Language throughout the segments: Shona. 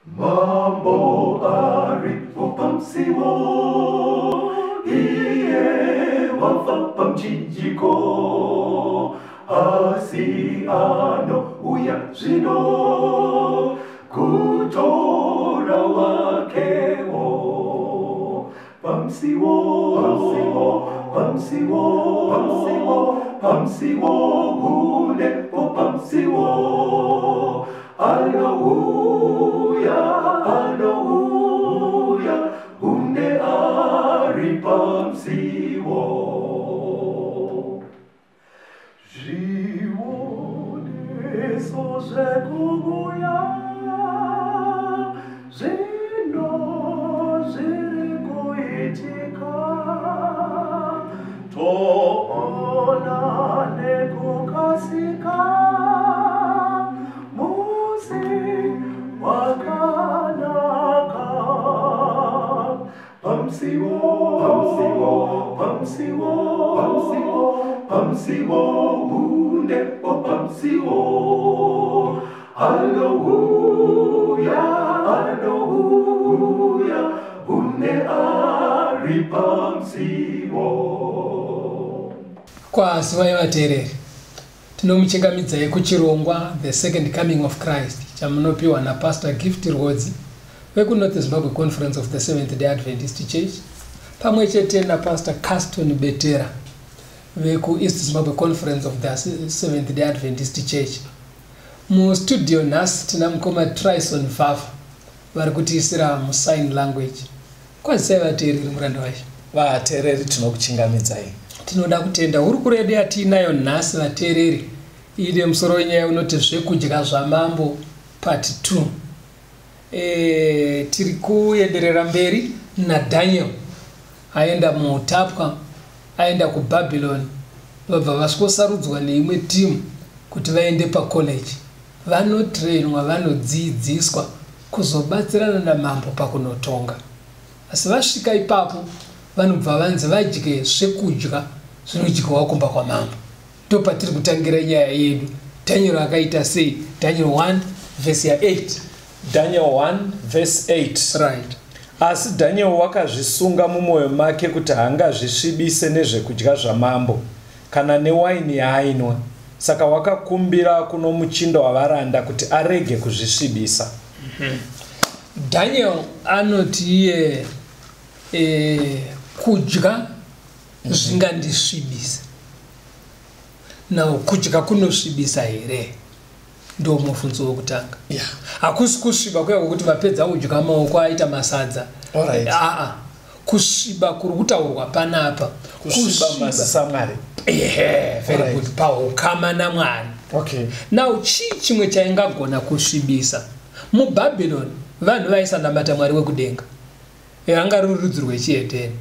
Mambo aripo pamsiwo iye wafa mjijiko asiano uya zino kutora wakewo pamsiwo hune pamsiwo Hallelujah, unde aripamsiwo. Živone soze kuguya, zino ziriko itika, to ona nekukasika. Pamsiwo, unde pamsiwo. Hallelujah, unde aripamsiwo. Kwa siwa vateereri tinomuchingamidzai kuchirongwa The Second Coming of Christ chamunopiwa naPastor Gift Rhodes vekuNorth Zimbabwe Conference of the Seventh-day Adventist Church pamwe chete naPastor Caston Betera vekuEast Zimbabwe Conference of the Seventh-day Adventist Church. Mustudio nhasi tina mukoma Trison Fafa vari kutiisira musign language. Kwazisai vateereri muranda wacho. Vateereri tinokuchingamidzai. Tinoda kutenda huri kuredu yatinayo nhasi vateereri ine musoro wenyaya unoti zvekudya zvamambo part 2. Tiri kuenderera mberi naDaniel aenda muutapwa, aenda kuBhabhironi, vabva vasikosarudzwa neimwe timu kuti vaende pacollege. Vanotrainwa, vanodzidziswa kuzobatsirana namambo pakunotonga. Asi vasvika ipapo vanobva vanzi vadye zvekudya zvinodyiwa kumba kwamambo. Ndopatiri kutangira nyaya yedu. Daniel akaita sei? Daniel 1 verse 8. Daniel 1 verse 8. Right. Asi Daniel wakazvisunga mumwoyo make kuti haangazvisvibise nezvekudya zvamambo kana newaini yaainwa. Saka wakakumbira kuno muchinda wavaranda kuti arege kuzvisvibisa. Daniel anoti iye kudya zvingandisvibisa. Nawo kudya kunosvibisa here? Ndo mubvunzo wokutanga. Yeah. Hakusi kusviba kuya kuti vapedza kudya maoko aita masadza. Alright. Kusviba kuri kutaurwa panapa. Kusviba mazisa Mwari. Very good. Paukama naMwari. Okay. Now chimwe chaingagona kusvibisa. MuBhabhironi vanhu vaisanamata Mwari wekudenga. Anga ruri rudzi rwechiHedheni.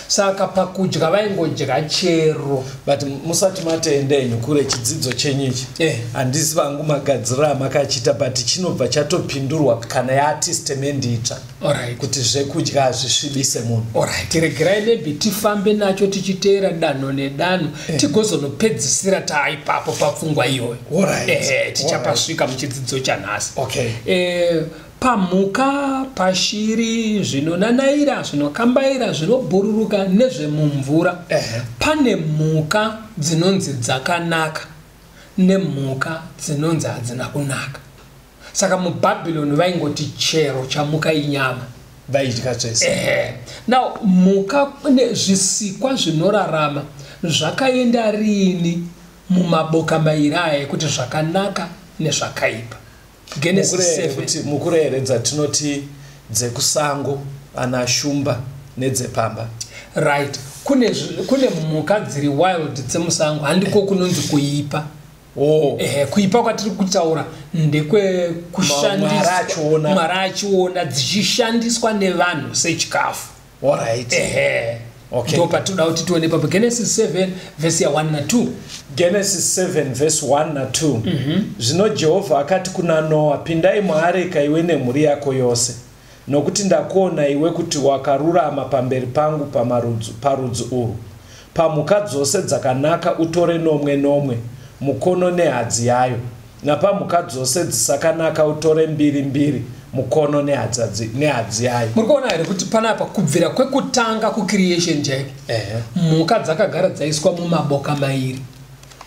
Saka pakudya vaingodya chero. But musati mateendenyu kure chidzidzo chenyichi. Handisi vangu magadzira makachita but chinobva chatopindurwa kana yaTestamendi itsva. Alright. Kuti zvekudya hazvisvibise munhu. Alright. Regerai maybe tifambe nacho tichiteera danho nedanho tigozonopedzisira taipapo papfungwa iyoyo. Alright. Tichapasvika muchidzidzo chanhasi. Okay. Pamhuka, pashiri, zvinonanaira, zvinokambaira, zvinobhururuka nezvemumvura. Pane mhuka dzinonzi dzakanaka nemhuka dzinonzi hadzina kunaka. Saka muBhabhironi vaingoti chero chamuka inyama. Vaidya zvese. Now mhuka nezvisikwa zvinorarama zvakaenda rini mumaboka mairi aya ekuti zvakanaka nezvakaipa. Genesis 7. Mukureheredza tinoti dzekusango, ana shumba nedzepamba. Right. Kune mhuka dziri wild dzemusango handiko kunonzi kuipa. Kuipa kwatiri kutaura ndekwe kushandiswa Mwari achiona dzichishandiswa nevanhu sechikafu. Alright. Okay. Ndo patinoda kuti tione papo Genesis 7 verse 1 na 2. Genesis 7 verse 1 na 2. Zvino Jehovha akati kuna Noa, pindai muareka iwe nemhuri yako yose. Nokuti ndakuona iwe kuti wakarurama pamberi pangu parudzi urwu. Pamhuka dzose dzakanaka utore nomwe, mukono nehadzi yayo. Napamhuka dzose dzisakanaka utore mbiri, mukono nehadzi yayo. muri kuona here kuti panapa kubvira kwekutanga kucreation chaiko mhuka dzakagara dzaiswa mumaboka mairi.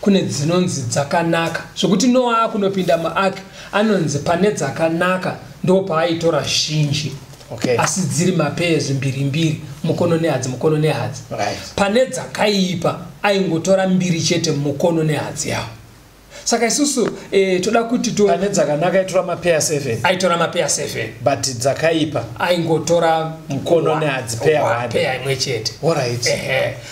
Kune dzinonzi dzakanaka zvokuti Noa kunopinda maark anonzi pane dzakanaka ndo paaitora zhinji. Okay. Asi dziri mapezi mbiri mukono nehadzi mukono nehadzi. Right. Pane dzakaipa aingotora mbiri chete mukono nehadzi yawo. Saka isusu toda kuti pane dzakanaka aitora mapeya 7 aitora mapeya 7 but dzakaipa aingotora mukono nehadzi peya imwe chete. Alright.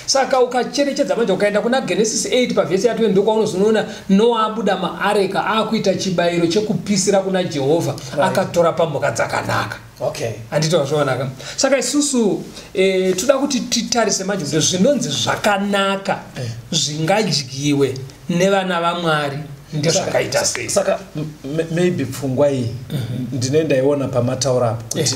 Saka ukacherechedza manje ukaenda kuna Genesis 8 pavhesi ya 20 ndokaunozoona Noa abuda maareka akuita chibayiro chekupisira kuna Jehovha. Right. Akatora pamhuka dzakanaka. Okay. Anditozvaonaka. Saka isusu toda kuti titarise manje kuti zvinonzi zvakanaka zvingadyiwe nevana vaMwari ndezvakaita sei. Saka maybe pfungwa iyi ndine ndaiona pamataura kuti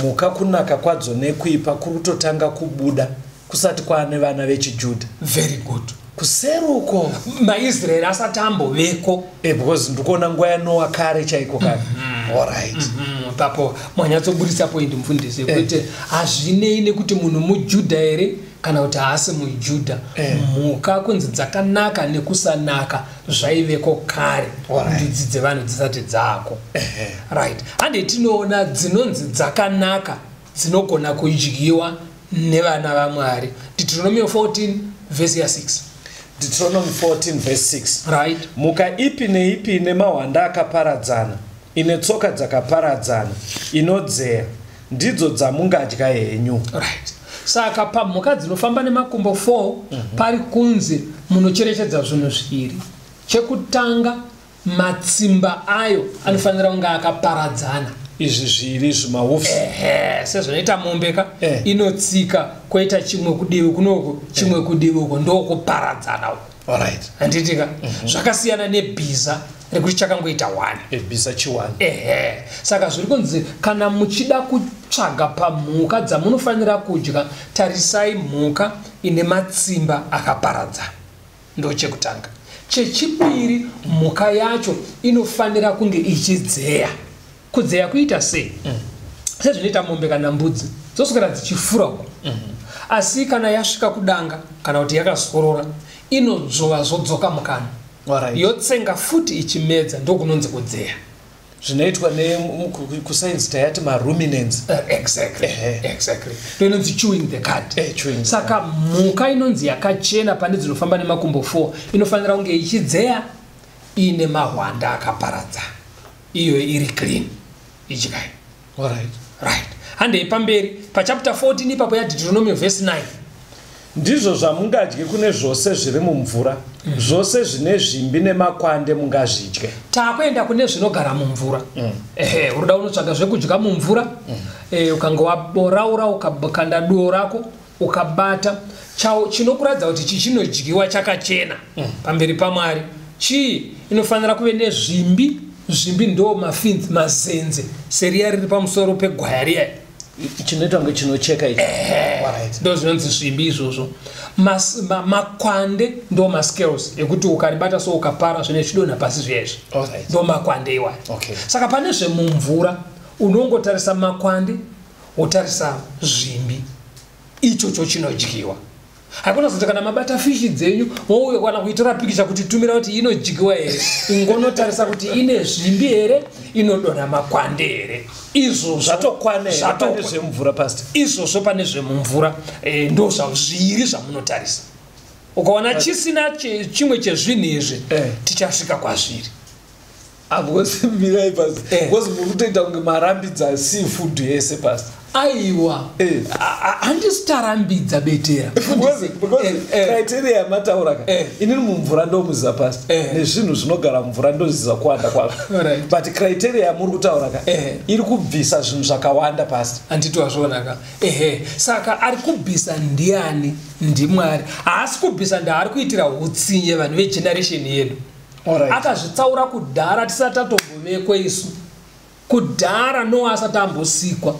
mhuka kunaka kwadzo nekuipa kuri kutotanga kubuda kusati kwaane vana vechiJudha. Very good. Kuseruko maIsraeri asati amboveko because ndikuona nguva yaNoa kare chaiko kare. Alright. Papo mwanyatsobudisa point mufundisi kuti hazvinei nekuti munhu muJudha here kana kuti haasi muJudha. Mhuka kunzi dzakanaka nekusanaka zvaiveko kare ndudzi dzevanhu dzisati dzaako. Right. Hande tinoona dzinonzi dzakanaka dzinogona kudyiwa nevana vaMwari. Deuteronomy 14 verse 6. Deuteronomy 14 verse 6. Right. Mhuka ipi neipi ine mahwanda akaparadzana ine tsoka dzakaparadzana inodzeya ndidzo dzamungadya henyu. Right. Saka pamhuka dzinofamba nemakumbo 4 pari kunzi munocherechedza zvinhu zviviri. Chekutanga matsimba ayo anofanira kunge akaparadzana. Izvi zviri zvimahofsi sezvinoita mombeka inotsika koita chimwe kudivi kunoko chimwe kudivi uko ndokuparadzana uko. Alright. Handitika zvakasiyana nebhiza rekuti chakangoita 1 bhiza chi1. Saka zviri kunzi kana muchida kutsvaga pamhuka dzamunofanira kudya tarisai mhuka ine matsimba akaparadzana. Ndo chekutanga. Chechipiri mhuka yacho inofanira kunge ichidzeya. Kudzeya kuita sei? Sezvinoita mombe kana mbudzi dzoswera dzichifura uko. Asi kana yasvika kudanga kana kuti yakazorora inodzova zvodzoka mukana. Yotsenga futi ichimedza ndokunonzi kudzeya. Zvinoitwa kusainzi tayati maruminants. Exactly. Inonzi chewing the cud. Saka mhuka inonzi yakachena pane dzinofamba nemakumbo 4 inofanira kunge ichidzeya ine mahwanda akaparadzana. Iyo iri clean. Ichikai. Right. Hande pamberi pa chapter 14 ipapo ya Deuteronomy verse 9. Ndizvo zvamungadye kune zvose zviri mumvura. Zvose zvine zvimbi nemakwande mungazvidye. Takuenda kune zvinogara mumvura. Uruda unotsvaga zvekudya mumvura. Ukanga waboraura ukakanda duo rako ukabata chinokuradza kuti chichinodyiwa chakachena pamberi paMwari. Inofanira kuve nezvimbi. Zvimbi ndo mafinzi mazenze seria riri pamusoro pegwaya riya chinoitwa ngechinocheka ichi. Ndo zvinonzi zvimbi izvozvo. Makwande ndo mascales ekuti ukaribata so ukapara zvine chidonha pasi zviyezvi. Ndo makwande iwayo. Saka pane zvemumvura unongotarisa makwande wotarisa zvimbi ichocho chinodyiwa. Hakuna zoti kana mabata fishi dzenyu wouye kana kuitora pikicha kuti tumira kuti inodyiwa here ingonotarisa kuti ine zvimbi here inodonha makwande here. Izvo zvatokwana pane zvemumvura pastor. Izvozvo pane zvemumvura ndo zviri zvamunotarisa. Ukaona chisina chimwe chezvinhu izvi tichasvika kwazviri. Mirai pastor. Because muri kutoita kunge marambidza seafood yese pastor. Aiwa. Handisitarambidza betera. Because criteria yamataura inini mumvura ndomuziva pastor. Nezvinhu zvinogara mumvura ndoziva kuwanda kwazvo. But criteria yamuri kutaura iri kubvisa zvinhu zvakawanda pastor. Handitozvionaka. Saka ari kubvisa ndiani? NdiMwari. Haasi kubvisa ndaari kuitira utsinye vanhu vegeneration yedu. Akazvitsaura kudhara tisati tatombovekwa isu. Kudhara Noa asati ambosikwa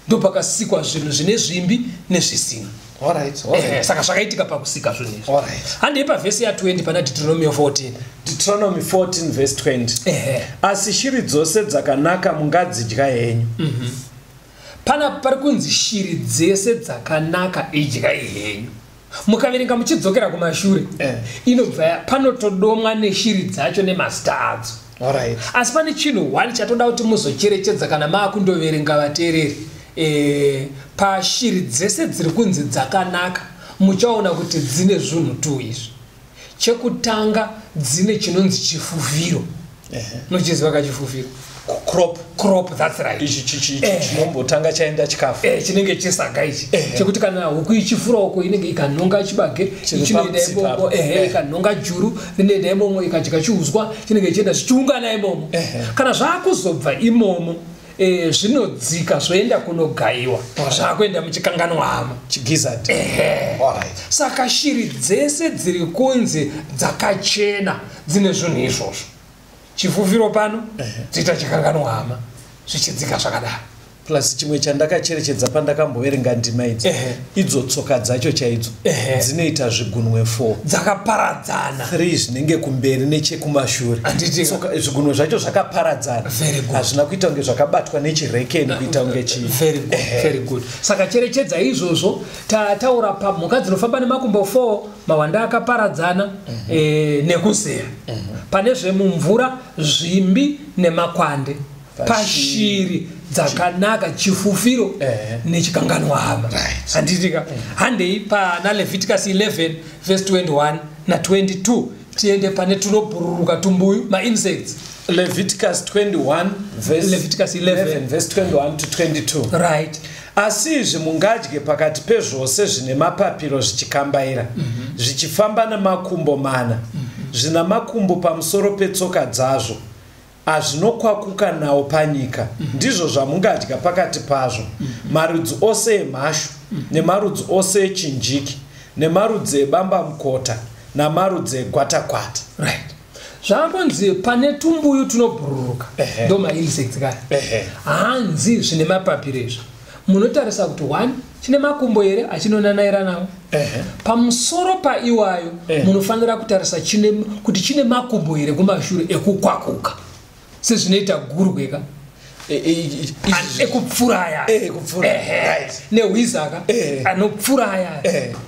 ndo pakasikwa zvinhu zvine zvimbi nezvisina. Alright. Saka zvakaitika pakusika zvinezvi. Alright. Handei pavhesi ya20 pana Deuteronomy 14. Deuteronomy 14 verse 20. Asi shiri dzose dzakanaka mungadzidya henyu. Pana pari kunzi shiri dzese dzakanaka idya henyu. Mukaverenga muchidzokera kumashure inobva panotodomwa neshiri dzacho nemazita adzo. Alright. Asi pane chinhu 1 chatoda kuti muzocherechedza kana maakundoverenga vateereri. Pashiri dzese dziri kunzi dzakanaka muchaona kuti dzine zvinhu 2 izvi. Chekutanga dzine chinonzi chifufiro. Muchiziva kachifufiro? Crop, that's right. Chinombotanga chaenda chikafu. Chinenge chisaga ichi. Chekuti kana huku ichifura uko inenge ikanonga chibage, chinoenda imomo, ikanonga juru, rinoenda imomo ikadya chiuzwa, chinenge chienda chichiungana imomo. Kana zvakuzobva imomo, zvinodzika zvoenda kunogaiwa. Zvakuenda muchikanganwa hama. Chigizati. Saka shiri dzese dziri kunzi dzakachena dzine zvinhu izvozvo. Chifufiro pano dzita chikanganwa hama zvichidzika zvakadaro. Plus chimwe chandakacherechedza pandakamboverenga ndima idzi idzo tsoka dzacho chaidzo dzinoita zvigunwe 4 dzakaparadzana, 3 zvinenge kumberi nechekumashure. Zvigunwe zvacho zvakaparadzana, hazvina kuita kunge zvakabatwa nechirekeni kuita kunge very good. Saka cherechedza izvozvo tataura pamhuka dzinofamba nemakumbo 4 mawanda akaparadzana nekuzera. Pane zvemumvura zvimbi nemakwande. Pashiri dzakanaka chifufiro nechikanganwa hama. Handitika handei pana Leviticus 11 verse 21 na 22 tiende pane tunobhururuka tumbuyu ma-insects. Leviticus 21 Leviticus 11 verse 21 to 22. Right. Asi izvi mungadye pakati pezvose zvine mapapiro zvichikambaira zvichifamba nemakumbo 4 zvina makumbo pamusoro petsoka dzazvo azvinokwakuka nawo panyika. Ndizvo zvamungadya pakati pazvo, marudzi ose emhashu nemarudzi ose echinjiki nemarudzi ebamba mukota namarudzi egwatakwata. Right. Zvakonzi pane tumbuyu tunobhururuka ndo ma-insects kaya. Hanzi zvine mapapiro izvo. Munotarisa kuti 1 chine makumbo here achinonanaira nawo. Pamusoro paiwayo munofanira kutarisa kuti chine makumbo here kumashure ekukwakuka. Sezvinoita gurweka ekupfuraya nehwizaka anopfuraya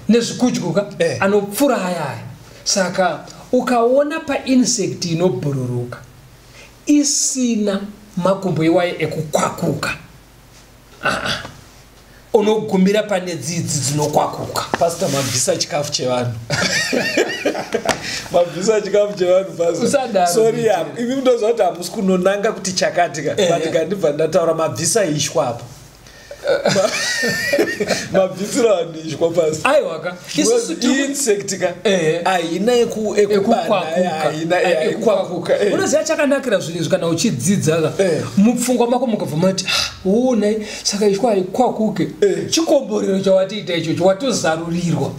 nezvikudyoka anopfuraya. Saka ukaona pa-insect inobhururuka isina makumbo iwayo ekukwakuka, unogumira pane dzidzi dzinokwakuka. Pastor mabvisa chikafu chevanhu. Mabvisa chikafu chevanhu pastor. Sorry yangu. Ivi mundoziva kuti hamusi kunonanga kuti chakatika. But ndibva ndataura mabvisa ishwa apa. Mabvisiro vanhu ishwa pastor. Aiwaka. Insect ka. Haina ekubana. Haina ekukwakuka. Unoziva chakanakira zvinhu izvi kana uchidzidza mupfungwa mako mukabva mati onai saka ishwa haikwakuke. Chikomborero chawatiita ichocho watozarurirwa.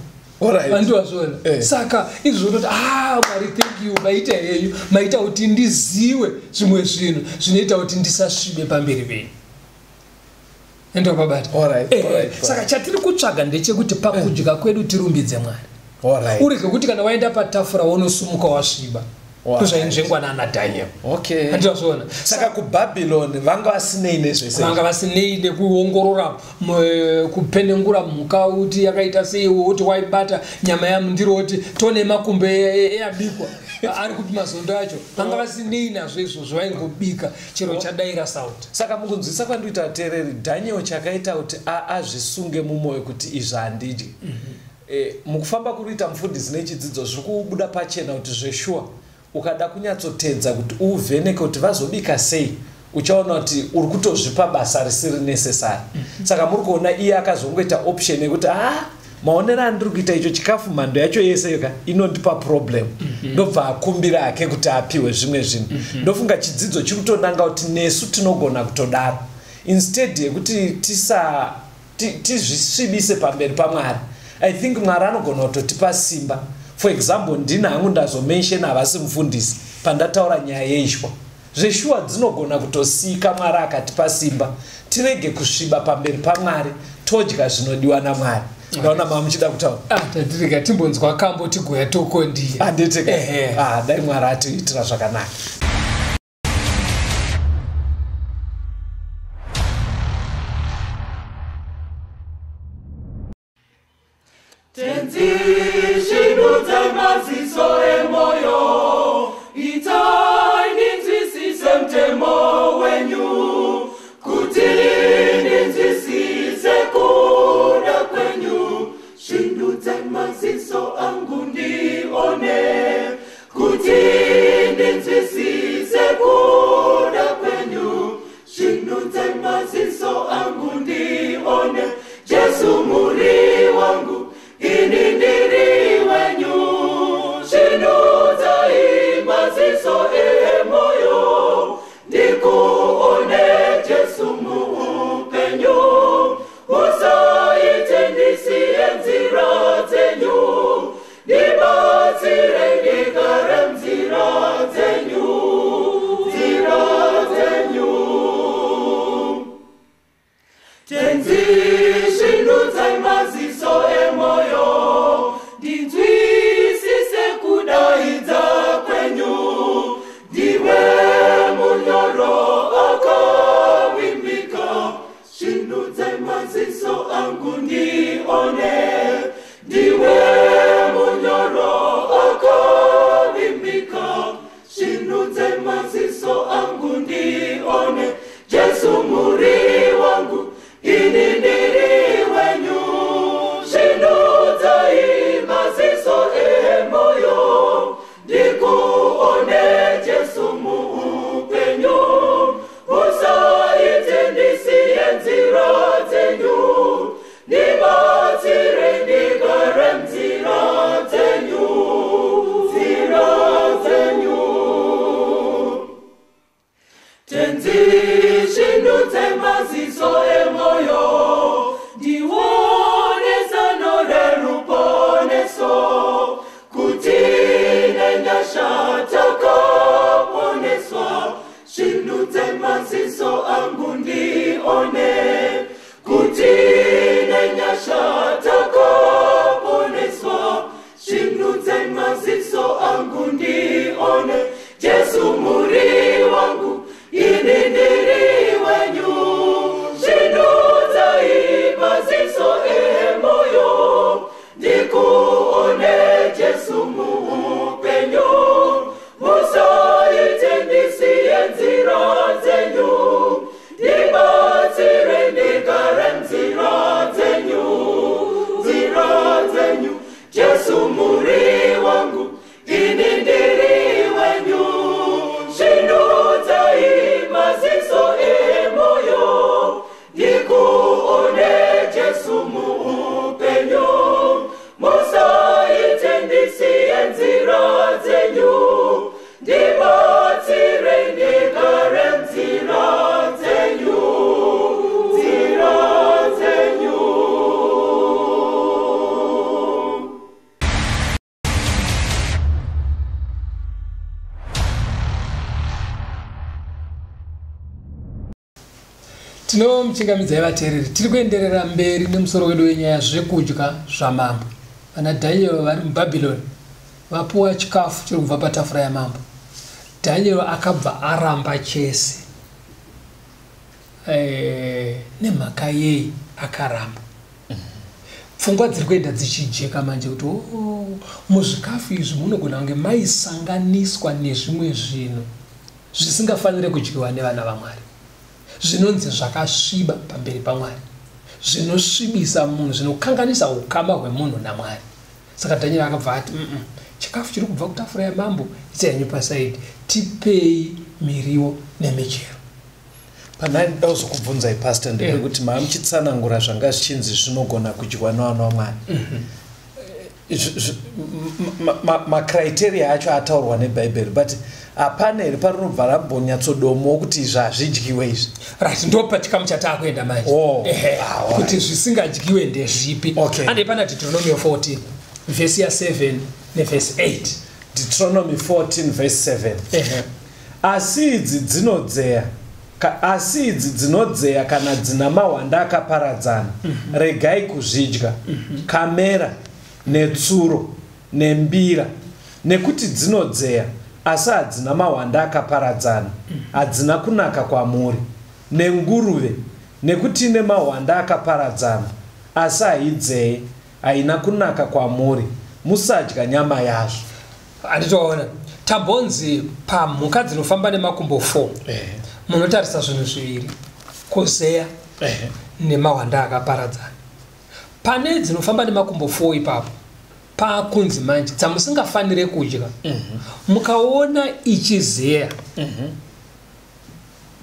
Andiwazvona. Saka izvi zvototi Mwari thank you maita henyu maita kuti ndiziwe zvimwe zvinhu zvinoita kuti ndisasvibe pamberi penyu. Endo babata. Saka chatiri kutsvaga ndechekuti pakudya kwedu tirumbidze Mwari. Urege kuti kana waenda patafura wonosumuka wasviba. Kuzvainzvengwa naana Daniel. Andiwazvona. Saka kuBhabhironi vanga vasinei nezvese. Vanga vasinei nekuongorora kupenengura mhuka kuti yakaita sei, kuti waibata nyama yamundiro kuti tone makumbe yabikwa ari kuti mazondo acho vanga vasinei nazvo izvozvo vaingobika chero chadaira sauti. Saka mukunzwisa kwandiita vateereri Daniel chakaita kuti azvisunge mumwoyo kuti izvi handidyi. Mukufamba kuruita mufundisi nechidzidzo zviri kubuda pachena kuti zveshuwa ukada kunyatsotedza kuti uvheneke kuti vazobika sei uchaona kuti uri kutozvipa basa risiri necessary. Saka muri kuona iye akazongoita option yekuti maonero andiri kuita icho chikafu mhando yacho yese yoka inondipa problem. Ndobva akumbira ake kuti apiwe zvimwe zvinhu. Ndofunga chidzidzo chiri kutonanga kuti nesu tinogona kutodaro instead yekuti tizvisvibise pamberi paMwari. I think Mwari anogona kutotipa simba. For example, ndina hangu ndazomention havasi mufundisi pandataura nyaya yeishwa. Zveshuwa dzinogona kutosika Mwari akatipa simba tirege kusviba pamberi paMwari todya zvinodiwa naMwari. ndaona mama muchida kutaura tatirika timbonzwa kambo tigoya tokondiya handitika dai Mwari atiitira zvakanaka. Tenzi shinudze maziso emoyo, itai ninzwisise mtemo wenyu, kuti ninzwisise kuda kwenyu. Shinudze maziso angu ndione, kuti ninzwisise kuda kwenyu. Shinudze maziso angu ndione, Jesu muri wangu. Ini ndiri wenyu, shinudza maziso emoyo, ndikuone Jesu muupenyu, musaite ndisiye nzira dzenyu, ndibatsire ndigare nzira dzenyu, nzira dzenyu. Tenzi shinudza maziso emoyo, ndinzwisise kudaidza kwenyu, ndiwe munyoro akawimbika. Shinudza maziso angu ndione, ndiwe munyoro akawimbika. Shinudza maziso angu ndione, Jesu muri wangu. Ini ndiri wenyu, shinudza maziso emoyo, ndikuone Jesu muupenyu, musaite ndisiye nzira dzenyu, ndibatsire ndigare nzira dzenyu, nzira dzenyu. Tenzi shinudze maziso emoyo, ndione zano reruponeso, kuti nenyasha takaponeswa. Shinudze maziso angu ndione, kuti nenyasha takaponeswa. Shinudze maziso angu ndione, Jesu muri wangu. Ini ndiri wenyu, shinudza maziso emoyo, ndikuone Jesu muupenyu, musaite ndisiye nzira dzenyu, ndibatsire ndigare nzira dzenyu, nzira dzenyu. Jesu muri wangu, ini ndiri wenyu, shinudza maziso emoyo, ndikuone Jesu muupenyu, musaite ndisiye nzira dzenyu, ndibatsire ndigare nzira dzenyu, nzira dzenyu. Tinomuchingamidzai vateereri, tiri kuenderera mberi nemusoro wedu wenyaya zvekudya zvamambo. Vana Dhanieri vari muBhabhironi vapuwa chikafu chiri kubva patafura yamambo. Dhanieri akabva aramba chese. Nemhaka yei akaramba? Pfungwa dziri kuenda dzichijeka manje kuti muzvikafu izvi munogona kunge maisanganiswa nezvimwe zvinhu zvisingafaniri kudyiwa nevana vaMwari, zvinonzi zvakasviba pamberi paMwari, zvinosvibisa munhu, zvinokanganisa ukama hwemunhu naMwari. Saka Dhanieri akabva ati chikafu chiri kubva kutafura yamambo itsai pasaidi, tipei miriwo nemichero. Pana ndozokubvunzai pastor ndekuti mamuchitsanangura zvanga zvichinzi zvinogona kudyiwa nevana vaMwari. Macriteria acho ataurwa neBhaibheri, but hapana here parinobva rambonyatsodomawo kuti izvi hazvidyiwe izvi. Right, ndo pachikamu chataakuenda manje. Kuti zvisingadyiwe ndezvipi. Ande pana Deuteronomy 14 verse 7 neverse 8. Deuteronomy 14 verse 7. Asi idzi dzinodzeya asi idzi dzinodzeya kana dzina mawanda akaparadzana regai kuzvidya kamera netsuro nembira nekuti dzinodzeya asi hadzina mawanda akaparadzana hadzina kunaka kwamuri nenguruve nekuti ine mawanda akaparadzana asi haidzeye haina kunaka kwamuri musadya nyama yazvo. Anditoona tambonzi pamhuka dzinofamba nemakumbo 4 munotarisa zvinhu zviviri, kuzeya nemawanda akaparadzana. Pane dzinofamba nemakumbo 4 ipapo pakunzi manje dzamusingafanire kudya mukaona ichizeya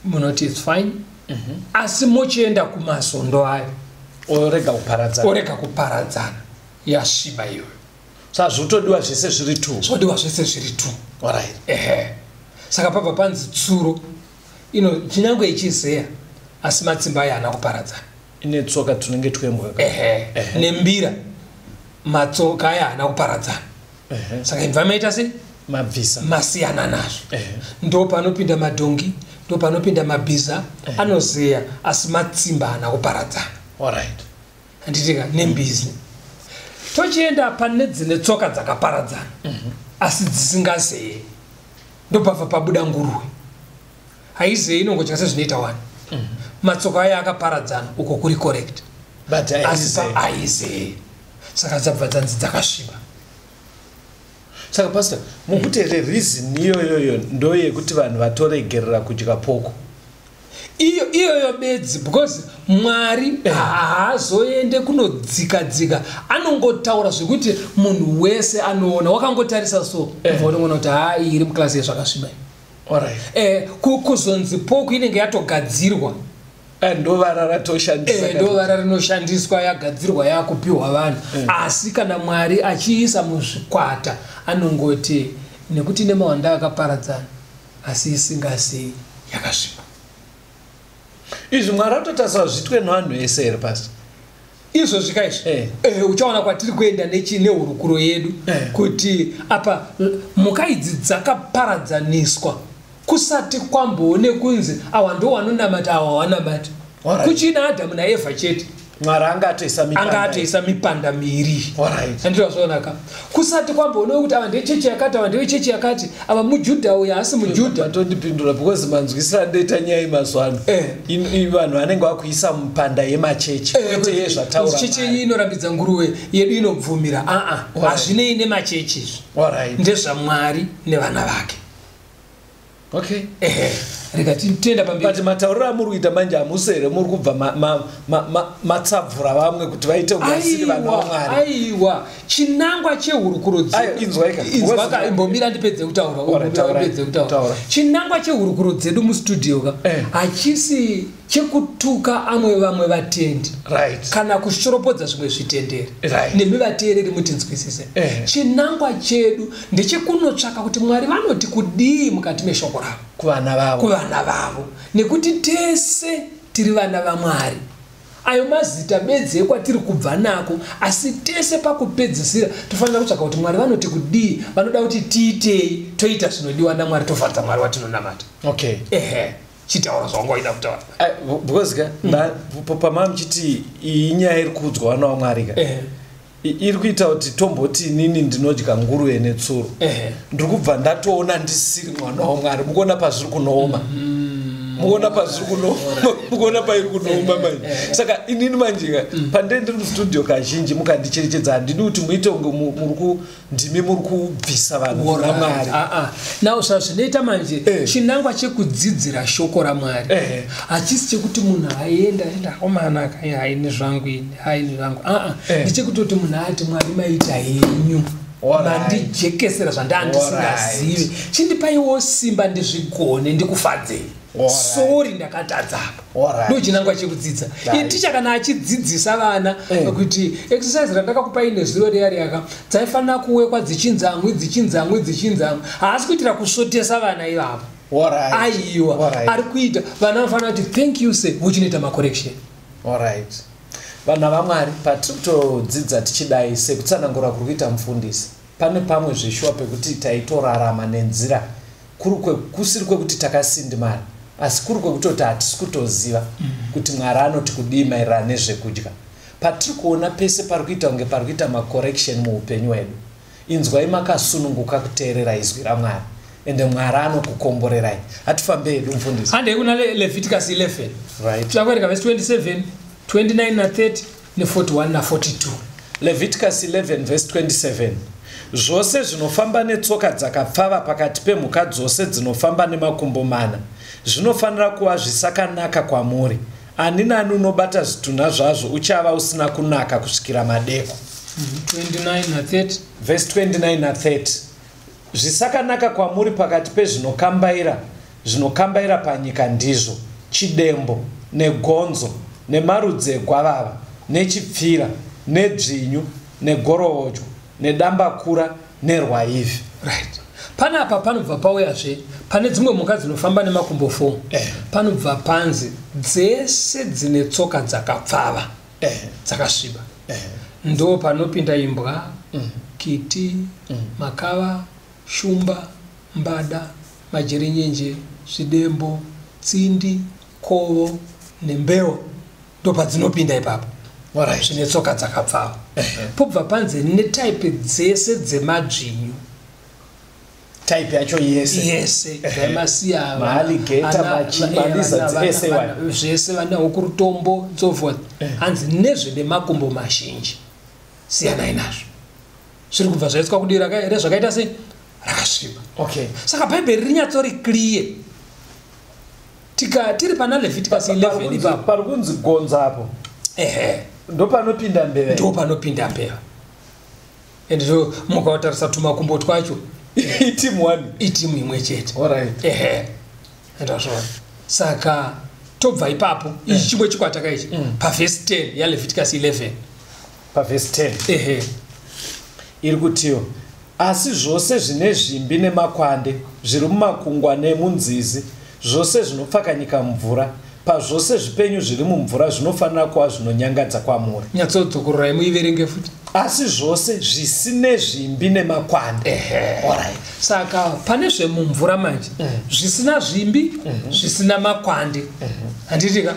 munoti it's fine asi muchienda kumazondo ayo orega kuparadzana yasviba iyoyo. Zvotodiwa zvese zviri 2. Zvodiwa zvese zviri 2. Alright. Saka pabva panzi tsuro chinyange ichizeya asi matsimba ayo haana kuparadzana. Ine tsoka tunenge twembwa. Nembira matsoka ayo haana kuparadzana. Saka imva maita sei? Mabvisa. Masiyana nazvo. Ndo panopinda madhongi, ndo panopinda mabhiza anozeya asi matsimba haana kuparadzana. Alright. Handitika nembizi. Tochienda pane dzine tsoka dzakaparadzana asi dzisingazeye ndobva pabuda nguruve. Haizeye inongodya sezvinoita 1. Matsoka ayo akaparadzana uko kuri correct. But asi haizeye saka dzabva dzanzi dzakasviba. Saka pastor mukuti reason iyoyo ndoyekuti vanhu vatoregerera kudya poko. Iyoyo bedzi because Mwari haazoende kunodzika anongotaura zvekuti munhu wese anoona wakangotarisa so unoona kuti iri muklasi yezvakasviba. Alright. Kuzonzi poko inenge yatogadzirwa ndovara ratoshandisa ndovara rinoshandiswa yagadzirwa yakupiwa vanhu asi kana Mwari achiisa muzvikwata anongoti nekuti nemawanda akaparadzana asi isingazei yakasviba. Izvi Mwari atotasva zvitwe nevanhu ese here pastor? Izvo zvikaizvi uchaona kwatiri kuenda nehurukuro yedu kuti apa mhuka idzi dzakaparadzaniswa kusati kwamboone kunzi awa ndo wanonamata awa wanamata. Kuchina Adhamu naEvha chete Mwari angatoisa mipanda miri. Handizvazvaonaka kusati kwamboone kuti ava ndechechi yakati ava ndewechechi yakati ava mujudha uya asi mujudha. Atondipindura because manzwisira ndoita nyaya mazwano vanhu vanenge vakuisa mipanda yemachechi kwete yezvataura. Chechi inorambidza nguruve yedu inobvumira hazvinei nemachechi izvi ndezvaMwari nevana vake. Okay. Rega titenda pamberi. But matauriro amuri kuita manje amusere muri kubva matsabvura vamwe kuti vaite ugasiri vanhu vaMwari. Aiwa chinangwa chehurukurodzi. Inzwaka imbomira ndipedze kutaura. Chinangwa chehurukuro dzedu mustudio hachisi chekutuka vamwe vatendi kana kushoropodza zvimwe zvitendere nemi vateereri mutinzwisise. Chinangwa chedu ndechekunotsvaka kuti Mwari vanoti kudii mukati meshoko ravo kuvana vavo nekuti tese tiri vana vaMwari. Ayo mazita bedzi ekwatiri kubva nako asi tese pakupedzisira tofanira kutsvaka kuti Mwari vanoti kudii, vanoda kuti tiitei, toita zvinodiwa naMwari, tofadza Mwari watinonamata. Chitaura zvaungoida kutaura because pamamuchiti iyi nyaya iri kuudzwa vana vaMwari iri kuita kuti tomboti inini ndinodya nguruve netsuro ndiri kubva ndatoona ndisiri mwana waMwari. Mukuona pazviri kunooma mukuona pairi kunooma manje. Saka inini manje pandendiri mustudio kazhinji mukandicherechedza handidi kuti muite unge ndimi muri kubvisa vanhu vaMwari. Nawo zvazvinoita manje chinangwa chekudzidzira shoko raMwari hachisi chekuti munhu aenda omanaka haine zvangu ndechekutoti munhu ati Mwari maita henyu mandijekesera zvandandisingazivi chindipaiwo simba ndizvigone ndikufadzei. Sorry ndakatadzapo. Ndo chinangwa chekudzidza. Ticha kana achidzidzisa vana kuti exercise randakakupa ine zero reari yaka dzaifanira kuwekwa dzichinzamwe haasi kuitira kusvotesa vana ivavo. Aiwa ari kuita vana vanofanira kuti thank you sir muchinoita macorrection. Vanhu vaMwari patiri kutodzidza tichidai sekutsanangura kuri kuita mufundisi pane pamwe zveshuwa pekuti taitorarama nenzira kusiri kwekuti takasindimara asi kuri kwekutoti hatisi kutoziva kuti Mwari anoti kudii maererano nezvekudya. Patiri kuona pese pari kuita kunge pari kuita macorrection muupenyu hwedu, inzwai makasununguka kuteerera izwi raMwari, ende Mwari anokukomborerai. Hatifambe hedu mufundisi. Handei kuna Leviticus 11. Right. Tichakuerenga verse 27, 29 na 30 ne41 na 42. Leviticus 11 verse 27. Zvose zvinofamba netsoka dzakapfava pakati pemhuka dzose dzinofamba nemakumbo mana zvinofanira kuva zvisakanaka kwamuri. Ani nani unobata zvitunha zvazvo uchava usina kunaka kusvikira madeko. 29 na 30. Verse 29 na 30. Zvisakanaka kwamuri pakati pezvinokambaira panyika ndizvo: chidembo, negonzo, nemarudzi egwavava, nechipfira, nedzvinyu, negorovodyo, nedambakura, nerwaivhi. Right. Panapa panobva pauyazve pane dzimwe mhuka dzinofamba nemakumbo 4. Panobva panzi dzese dzine tsoka dzakapfava, dzakasviba. Ndo panopinda imbwa, kiti, makava, shumba, mbada, majerenyenje, zvidembo, tsindi, kovo nembewa. Ndo padzinopinda ipapo. Zvine tsoka dzakapfava. Pobva panze netaipi dzese dzemadzvinyu. Type yacho yese zvamasiya maalligator, machimba, lizards, zvese vana hukurutombo so forth. Hanzi nezvine makumbo mazhinji siyanai nazvo. Zviri kubva zvaitwa kudira rezvakaita sei rakasviba. Okay. Saka bhaibheri rinyatsouri clear. Tiri pana Leviticus 11 ipapo pari kunzi gonzo apo. Ndo panopinda mbeva. Ndo panopinda mbeva. Ende mukatarisa tumakumbo twacho itimu imwe chete. Ndazvona. Saka tobva ipapo ichi chimwe chikwataka ichi paverse 10 yaLeviticus 11. Paverse 10 iri kutiwo, asi zvose zvine zvimbi nemakwande zviri mumakungwa nemunzizi, zvose zvinopfakanyika mumvura, pazvose zvipenyu zviri mumvura zvinofanira kuva zvinonyangadza kwamuri. Nyatsodzokorai muiverenge futi. Asi zvose zvisine zvimbi nemakwande. Saka pane zvemumvura manje zvisina zvimbi, zvisina makwande. Handitika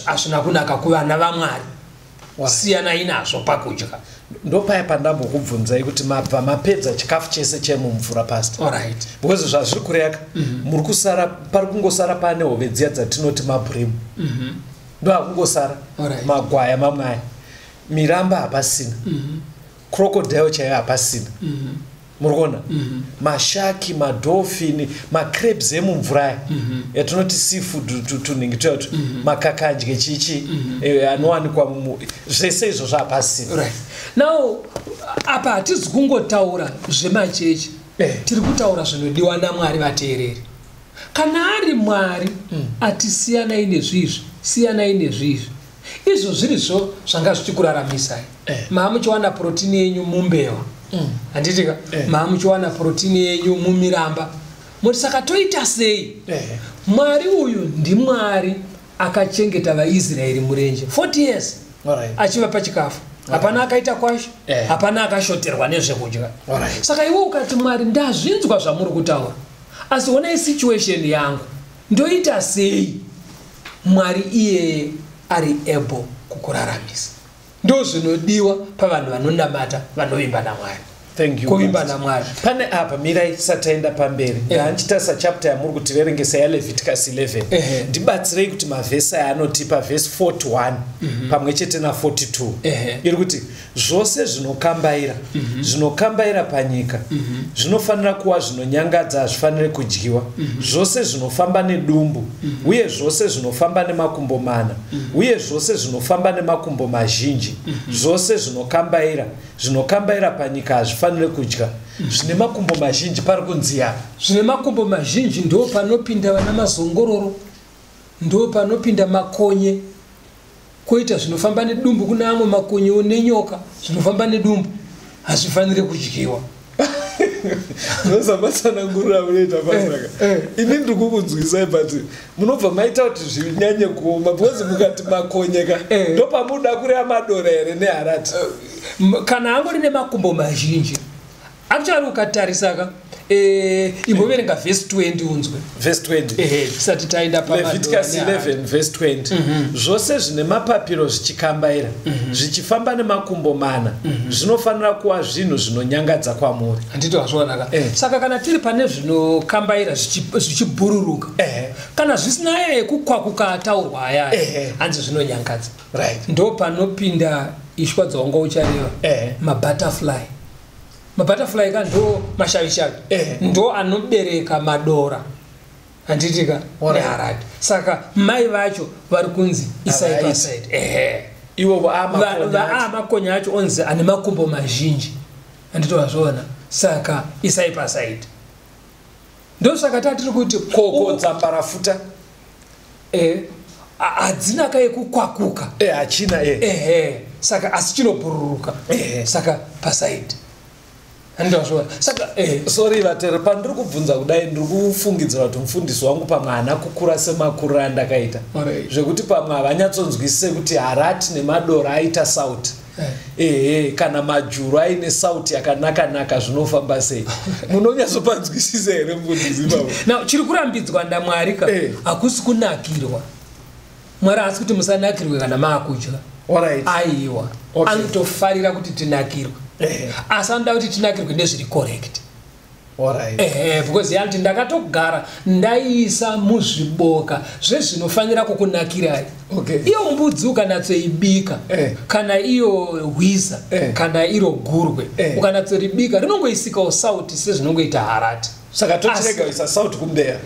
hazvina kunaka kuvana vaMwari. Siyanai nazvo pakudya. Ndopaya pandambokubvunzai kuti mabva mapedza chikafu chese chemumvura pastor. Because zvazviri kureka muri kusara, pari kungosara pane hove dziya dzatinoti mabhurimu. Ndo akungosara magwaya mamwaya, miramba hapasina, crocodile chaiyo hapasina. Murikuona mashaki, madolphini, macrabs emumvura yatinoti seafood tunhingi tuyatu, makakanje chichi anowanikwa zvese izvo zvapasina. Now apa hatizi kungotaura zvemachechi, tiri kutaura zvinodiwa naMwari vateereri. Kana ari Mwari atisiyanai nezvizvi, siyanai nezvizvi, izvo zvirizvo zvanga zvichikuraramisai. Maamuchiwana protini yenyu mumbeva, handitika maamuchiwana protini yenyu mumiramba. Muri saka toita sei? Mwari uyu ndiMwari akachengeta vaIsraeri murenje 40 years achivapa chikafu. Hapana akaita kwasho, hapana akashoterwa nezvekudya. Saka iwe ukati Mwari ndazvinzwa zvamuri kutaura, asi onai situation yangu ndoita sei? Mwari iye ari able kukuraramisa. Ndo zvinodiwa pavanhu vanonamata vanovimba naMwari. Thank you. Kuvimba naMwari. Pane apa mirai sataenda pamberi. Handitarisa chapter yamuri kutiverengesa yaLeviticus 11. Ndibatsirei kuti mavhesi anotipa verse 41 pamwe chete na 42. Iri kuti zvose zvinokambaira panyika zvinofanira kuva zvinonyangadza, hazvifaniri kudyiwa. Zvose zvinofamba nedumbu, uye zvose zvinofamba nemakumbo mana, uye zvose zvinofamba nemakumbo mazhinji, zvose zvinokambaira panyika hazvifaniri kudya. Zvine makumbo mazhinji pari kunziya. Zvine makumbo mazhinji ndo panopinda vana mazongororo, ndo panopinda makonye. Koita zvinofamba nedumbu, kuna amwe makonyewo nenyoka zvinofamba nedumbu hazvifaniri kudyiwa. Nozamatsanangurira munoita pasaka. Ini ndikukunzwisai but munobva maita kuti zvinyanye kuoma because mukati makonyeka ndo pamuda kureva madora here neharati. Kana angori nemakumbo mazhinji actually ukatarisaka imboverenga verse 20 unzwe verse 20 tisati taenda Leviticus 11 verse 20 zvose zvine mapapiro zvichikambaira zvichifamba nemakumbo mana zvinofanira kuva zvinhu zvinonyangadza kwamuri. handiti wazvionaka saka kana tiri pane zvinokambaira zvichibhururuka kana zvisina aya yekukwakuka ataurwa ayaya hanzi zvinonyangadza ndo panopinda ishwa dzaunga uchareva mabutterfly ka ndo mashavishavi ndo anobereka madora handitika neharati saka mai vacho vari kunzi isai pasaidi iwo makonya acho onzi ane makumbo mazhinji handitowazviona saka isai pasaidi ndo saka tatiri kuti kokodza parafuta hadzina kayekukwakuka hachina saka asi chinobhururuka saka pasaidi handitowazviona saka sorry vatere pandiri kubvunza kudai ndiri kufungidzira kuti mufundisi wangu pamwe haana kukura semakuriro andakaita zvekuti pamwe havanyatsonzwisise kuti harati nemadora aita sauti kana majuru aine sauti yakanaka zvinofamba sei munonyatsopanzwisisa here mufundisi now chiri kurambidzwa ndamwari ka hakusi kunakirwa mwari asi kuti musanakirwe kana maakudya aiwa anotofarira kuti tinakirwe asi anoda kuti tinakirwe nezviri correct because yanti ndakatogara ndaiisa muzviboka zvezvinofanira kukunakirai iyo mbudzi ukanatsoibika kana iyo hwiza kana iro gurwe ukanatsoribika rinongoisikawo sauti sezvinongoita harati saka totirega isa sauti kumbeya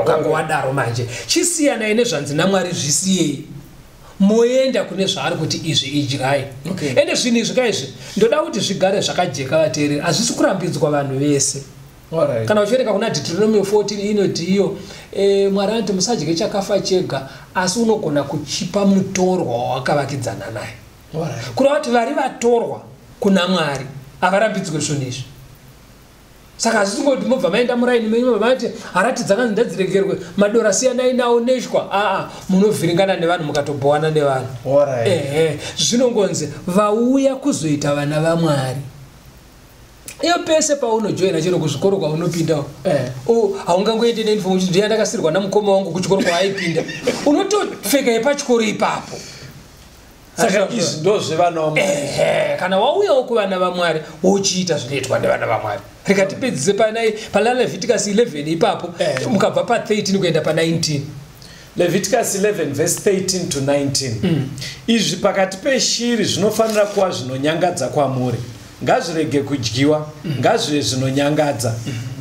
ukangowadaro manje chisiyanai nezvanzi namwari zvisiyei moenda kune zvaari kuti izvi idyai ende zvinhu izvi kaizvi ndoda kuti zvigare zvakajeka vateereri hazvisi kurambidzwa vanhu vese kana uchiverenga kuna Deuteronomy 14 inoti iyo mwari anoti musadye chakafa chega asi unogona kuchipa mutorwa wawakavakidzana naye kureva kuti vari vatorwa kuna mwari havarambidzwe zvinhu izvi saka hazvisi ngoti mobva maenda muraini menyu mobva maiti harati dzakanzi ndadziregerwe madora siyanai nawo neshwa munovhiringana nevanhu mukatobhowana nevanhu zvinongonzi vauya kuzoita vana vamwari iyo pese paunojoina chero kuzvikoro kwaunopindawo haungangoende neunifomu uchiti ndiya ndakasirwa namukoma wangu kuchikoro kwaaipinda unotopfeka yepachikoro ipapo saka izvi ndo zvevana vamwari kana wauyawo kuvana vamwari wochiita zvinoitwa nevana vamwari rikatipedzise pana Leviticus 11 ipapo mukabva pa13 kuenda pa19 Leviticus 11 verse 13 to 19 izvi pakati peshiri zvinofanira kuva zvinonyangadza kwamuri ngazvirege kudyiwa ngazvive zvinonyangadza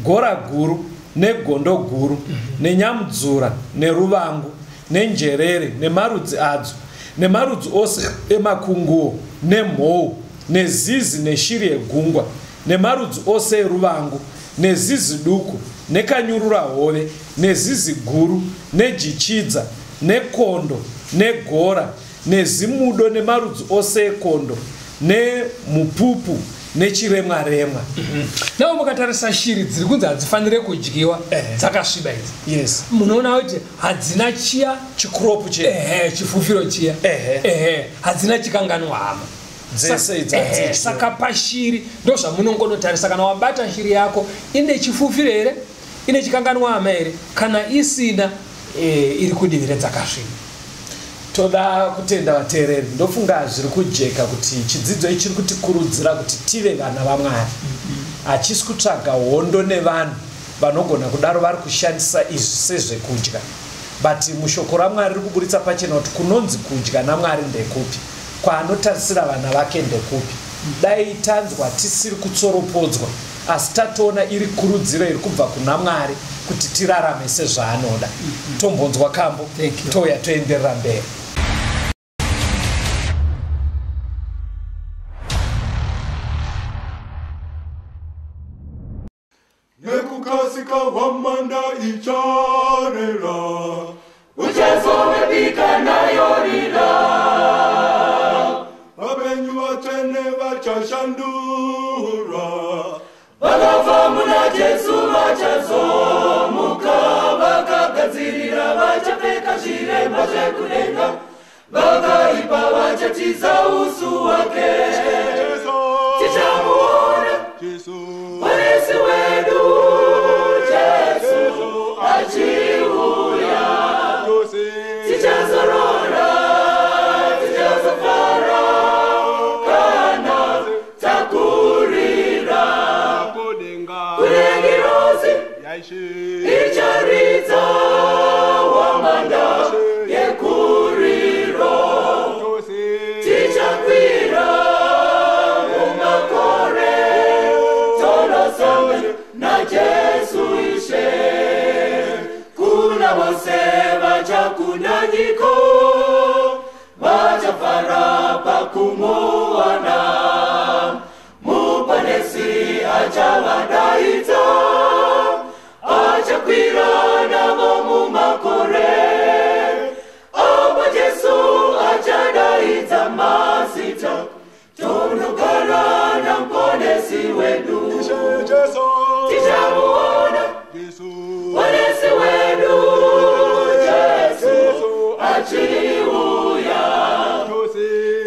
gora guru negondo guru nenyamudzura neruvangu nenjerere nemarudzi adzo nemarudzi ose emakunguo nemhou nezizi neshiri yegungwa nemarudzi ose eruvangu nezizi duku nekanyurura hove nezizi guru nejichidza nekondo negora nezimudo nemarudzi ose ekondo nemupupu nechiremwaremwa nawo mukatarisa shiri dziri kunzi hadzifanire kudyiwa dzakasviba idzi munoona kuti hadzina chiya chikropu chifufiro chiya hadzina chikanganwa hama saka pashiri ndo zvamunongonotarisa kana wabata shiri yako ine chifufiro here ine chikanganwa hama here kana isina iri kudivire dzakasviba toda kutenda vateereri ndofunga zviri kujeka kuti chidzidzo ichi chiri kutikurudzira kuti tive vana vamwari hachisi kutsvaga hondo nevanhu vanogona kudaro vari kushandisa izvi sezvekudya but mushoko ramwari riri kuburitsa pachena kuti kunonzi kudya namwari ndekupi kwaanotarisira vana vake ndekupi dai tanzwa tisiri kutsoropodzwa asi tatoona iri kurudziro iri kubva kuna mwari kuti tirarame sezvaanoda tombonzwa kambo touya toenderera mberi. Nekukasika wamanda icharera uchazomepika nayorira vapenyu vatene vachashandura vakabva muna Jesu vachazomuka vakagadzirira vachapfeka zviremba zvekudenga vakaipa vachatiza usu wake tichamuona Mwanesi wedu Jesu achiuya tichazorora tichazofara kana takurira kulengirozi icharidza wamanda yekuriro tichakwira umakore tonosanga na Jesu ishe kuna vose vachakunanyiko vachafara pakumuwana muponesi achavadaidza achakwira navo mumakore apo Jesu achadaidza mazita tonogara na muponesi wedu tichamuona muponesi wedu Jesu achiuya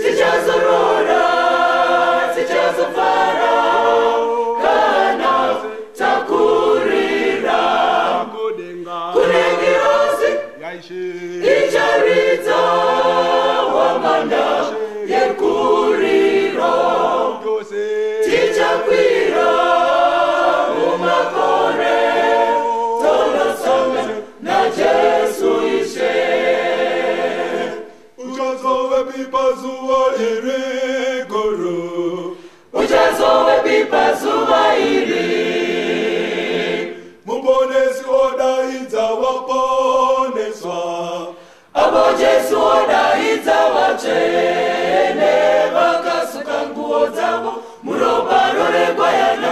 tichazorora tichazofara kana takurira kulengirozi icharidza wamanda yekuriro tichakwira umakore tonosanga na Jesu ishe uchazove pipazuva iri guru uchazove pipazuva iri muponesi odaidza vaponeswa abo Jesu odaidza vatsvene vakasuka nguo dzavo muropa roregwayana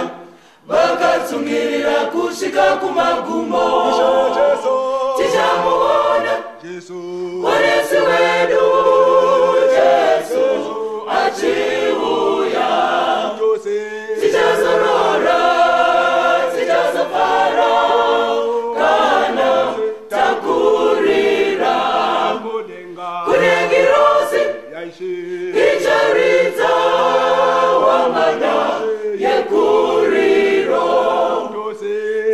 vakatsungirira kusvika kumagumo tichamuona muponesi wedu Jesu achiuya tichazorora tichazofara kana takurira kulengirozi icharidza wamanda yekuriro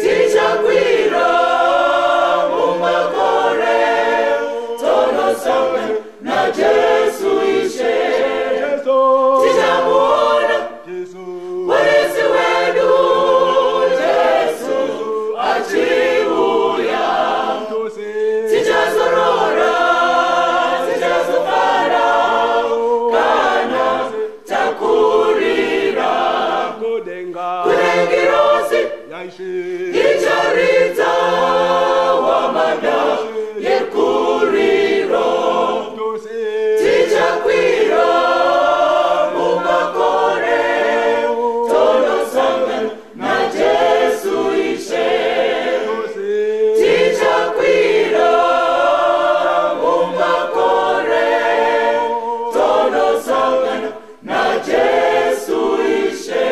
tichakwira mumakore tonosanga na Jesu ishe tichamuona muponesi wedu Jesu achiuya tichazorora tichazofara kana takurira kulengirozi icharidza wamanda yekuriro tichakwira mumakore tonosanga na Jesu ishe tichakwira mumakore tonosanga na Jesu ishe.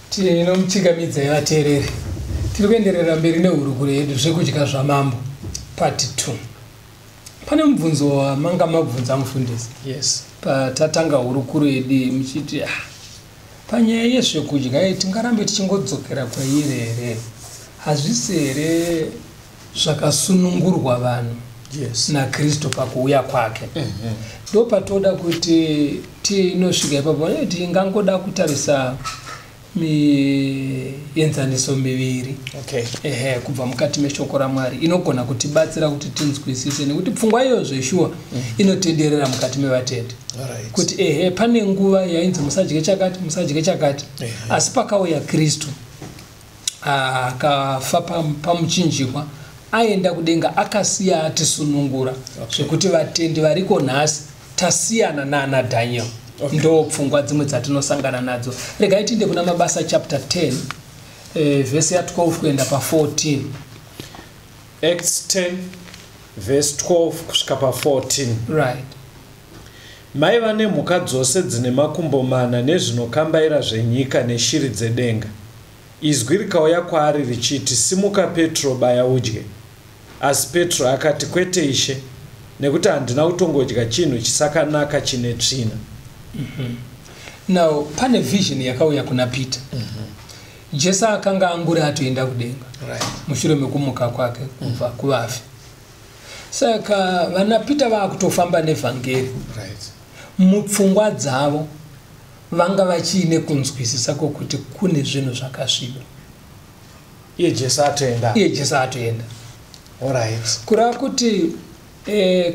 tinomuchikamidza vateereri tiri kuenderera mberi neurukuro yedu zvekudya zvamambo part 2 pane mubvunzo wamanga mabvunza mufundisi patatanga hurukuro yedu muchiti panyaya yezvekudya tingarambe tichingodzokera kwairi here hazvisi here zvakasunungurwa vanhu naKristu pakuuya kwake ndopatoda kuti tinosvika ipapo tingangoda kutarisa mienzaniso miviri kubva mukati meshoko raMwari inogona kutibatsira kuti tinzwisise nekuti pfungwa iyo zveshuwa inotenderera mukati mevatendi kuti pane nguva yainzi musadye chakati asi pakauya Kristu akafa pamuchinjikwa aenda kudenga akasiya atisunungura zvekuti vatendi variko nhasi tasiyana naana Daniel ndo pfungwa dzimwe dzatinosangana nadzo. Regai tiende kuna Mabasa chapter 10 verse ya 12 kuenda pa 14. Acts 10 verse 12 kusvika pa 14. Right. Maiva nemhuka dzose dzine makumbo mana nezvinokambaira zvenyika neshiri dzedenga izwi rikauya kwaari richiti, simuka Petro, baya udye. Asi Petro akati, kwete Ishe, nekuti handina kutongodya chinhu chisakanaka chine tsvina. Now pane vision yakauya kuna Peter. Jesu akanga anguri atoenda kudenga, mushure mekumuka kwake kubva kuvafi. Saka vana Peter vakutofamba nevhangeri, mupfungwa dzavo vanga vachiine kunzwisisa kwokuti kune zvinhu zvakasviba. Iye Jesu atoenda. Kureva kuti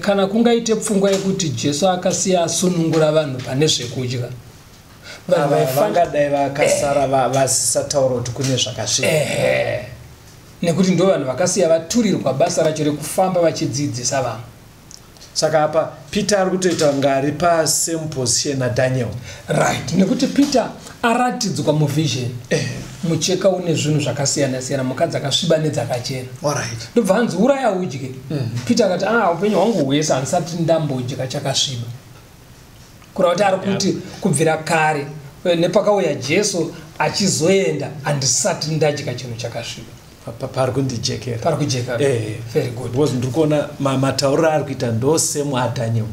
kana kungaite pfungwa yekuti Jesu akasiya asunungura vanhu pane zvekudya, vangadai vakasara vasisataura kuti kune zvakasviba. Nekuti ndo vanhu vakasiya vaturirwa basa racho rekufamba vachidzidzisa vamwe. Saka apa Peter ari kutoita ngari pa same position naDaniel. Nekuti Peter aratidzwa muvision. Mucheka une zvinhu zvakasiyana siyana, mukadzi akasviba nedzakachena. Ndobva hanzi uraya udye. Peter akati upenyu hwangu hwese handisati ndambodya chakasviba. Kureva kuti ari kuti kubvira kare nepakauya Jesu achizoenda handisati ndadya chinhu chakasviba. Pari kundijekera. Pari kujeka. Very good. Because ndiri kuona matauriro ari kuita ndo same aDaniel.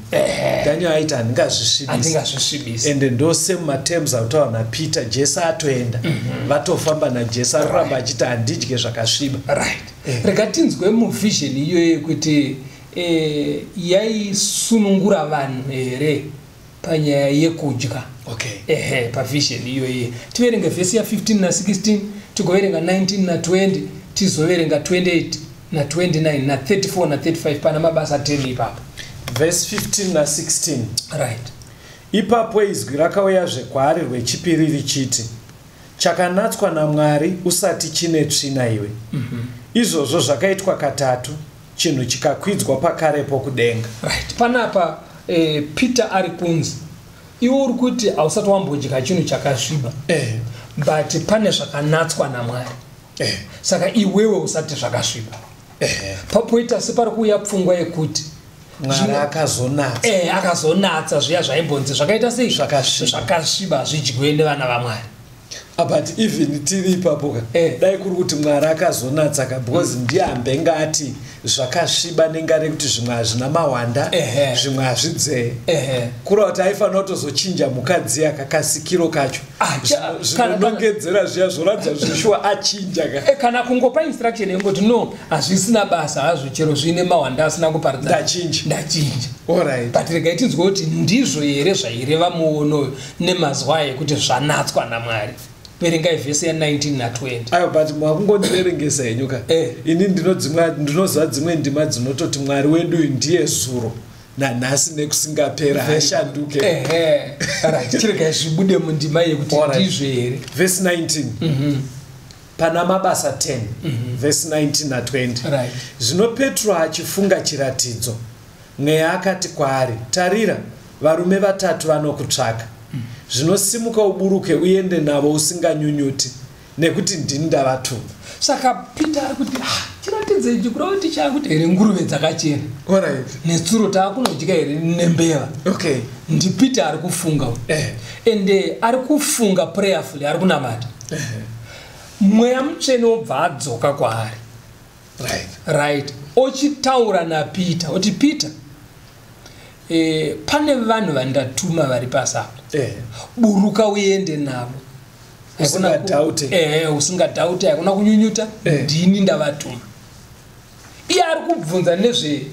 Daniel aita handingazvisvibisi. Ende ndo same matems autaura naPeter. Jesu atoenda. Vatofamba naJesu ari kuramba achiti handidye zvakasviba. Rega tinzwe muvision iyoyo kuti yaisunungura vanhu here panyaya yekudya. Pavision iyoyo. Tiverenge vhesi ya15 na16, tigoverenga 19 na 20, tizoverenga 28 na 29 na 34 na 35, pana mabasa 10 ipapo. Verse 15 na 16. Ipapo izwi rakauyazve kwaari rwechipiri richiti, chakanatswa naMwari usati chine tsvina iwe. Izvozvo zvakaitwa katatu, chinhu chikakwidzwa pakarepo kudenga. Panapa Peter ari kunzi, iwe uri kuti hausati wambodya chinhu chakasviba, but pane zvakanatswa naMwari. Saka iwewe usati zvakasviba. Papoita separi kuuya pfungwa yekuti Mwari akazonatsa. Akazonatsa zviya zvaimbonzi zvakaita sei zvakasviba zvidyiwe nevana vaMwari. But even tiri ipapo dai kuri kuti Mwari akazonatsa because ndihambe ngati zvakasviba nengare kuti zvimwe hazvina mahwanda, zvimwe hazvidzee. Kureva kuti aifanira kutozochinja mukadzi akakasikiro kacho, zvinongedzera zviya zvoratidza zvishwa achinja. Kana kungopa instruction yengoti no, hazvisina basa hazvo, chero zvine mahwanda asina kuparidza, ndachinja. But rega tinzwe kuti ndizvo here zvaireva muono nemazuva ekuti zvanatswa naMwari. Verengai vhesi ya19 na 20. Ayo, but mwakungondiverengesa henyuka. Ini ndinoziva dzimwe ndima dzinototi Mwari wedu ndiye zuro nanhasi nekusingapera, hashanduke. Chirega zvibude mundima yekuti ndizvo here. Verse 19. Pana mabasa 10. Verse 19 na 20. Zvino Petro achifunga chiratidzo, mweya akati kwaari, tarira, varume vatatu vanokutsvaka. Zvinosimuka uburuke uende navo usinganyunyuti, nekuti ndini ndavatuma. Saka Peter ari kuti chiratidzo ichi kureva kuti chakuti here nguruve dzakachena, netsuro taakunodya here nembeva. Ndi Peter ari kufunga. Ende ari kufunga prayerfully, ari kunamata. Mweya mutsvene obva adzoka kwaari. Ochitaura naPeter, oti Peter, pane vanhu vandatuma vari pasapa. Buruka uende navo. Usingadhaute, hakuna kunyunyuta, ndini ndavatuma. Iye ari kubvunza nezve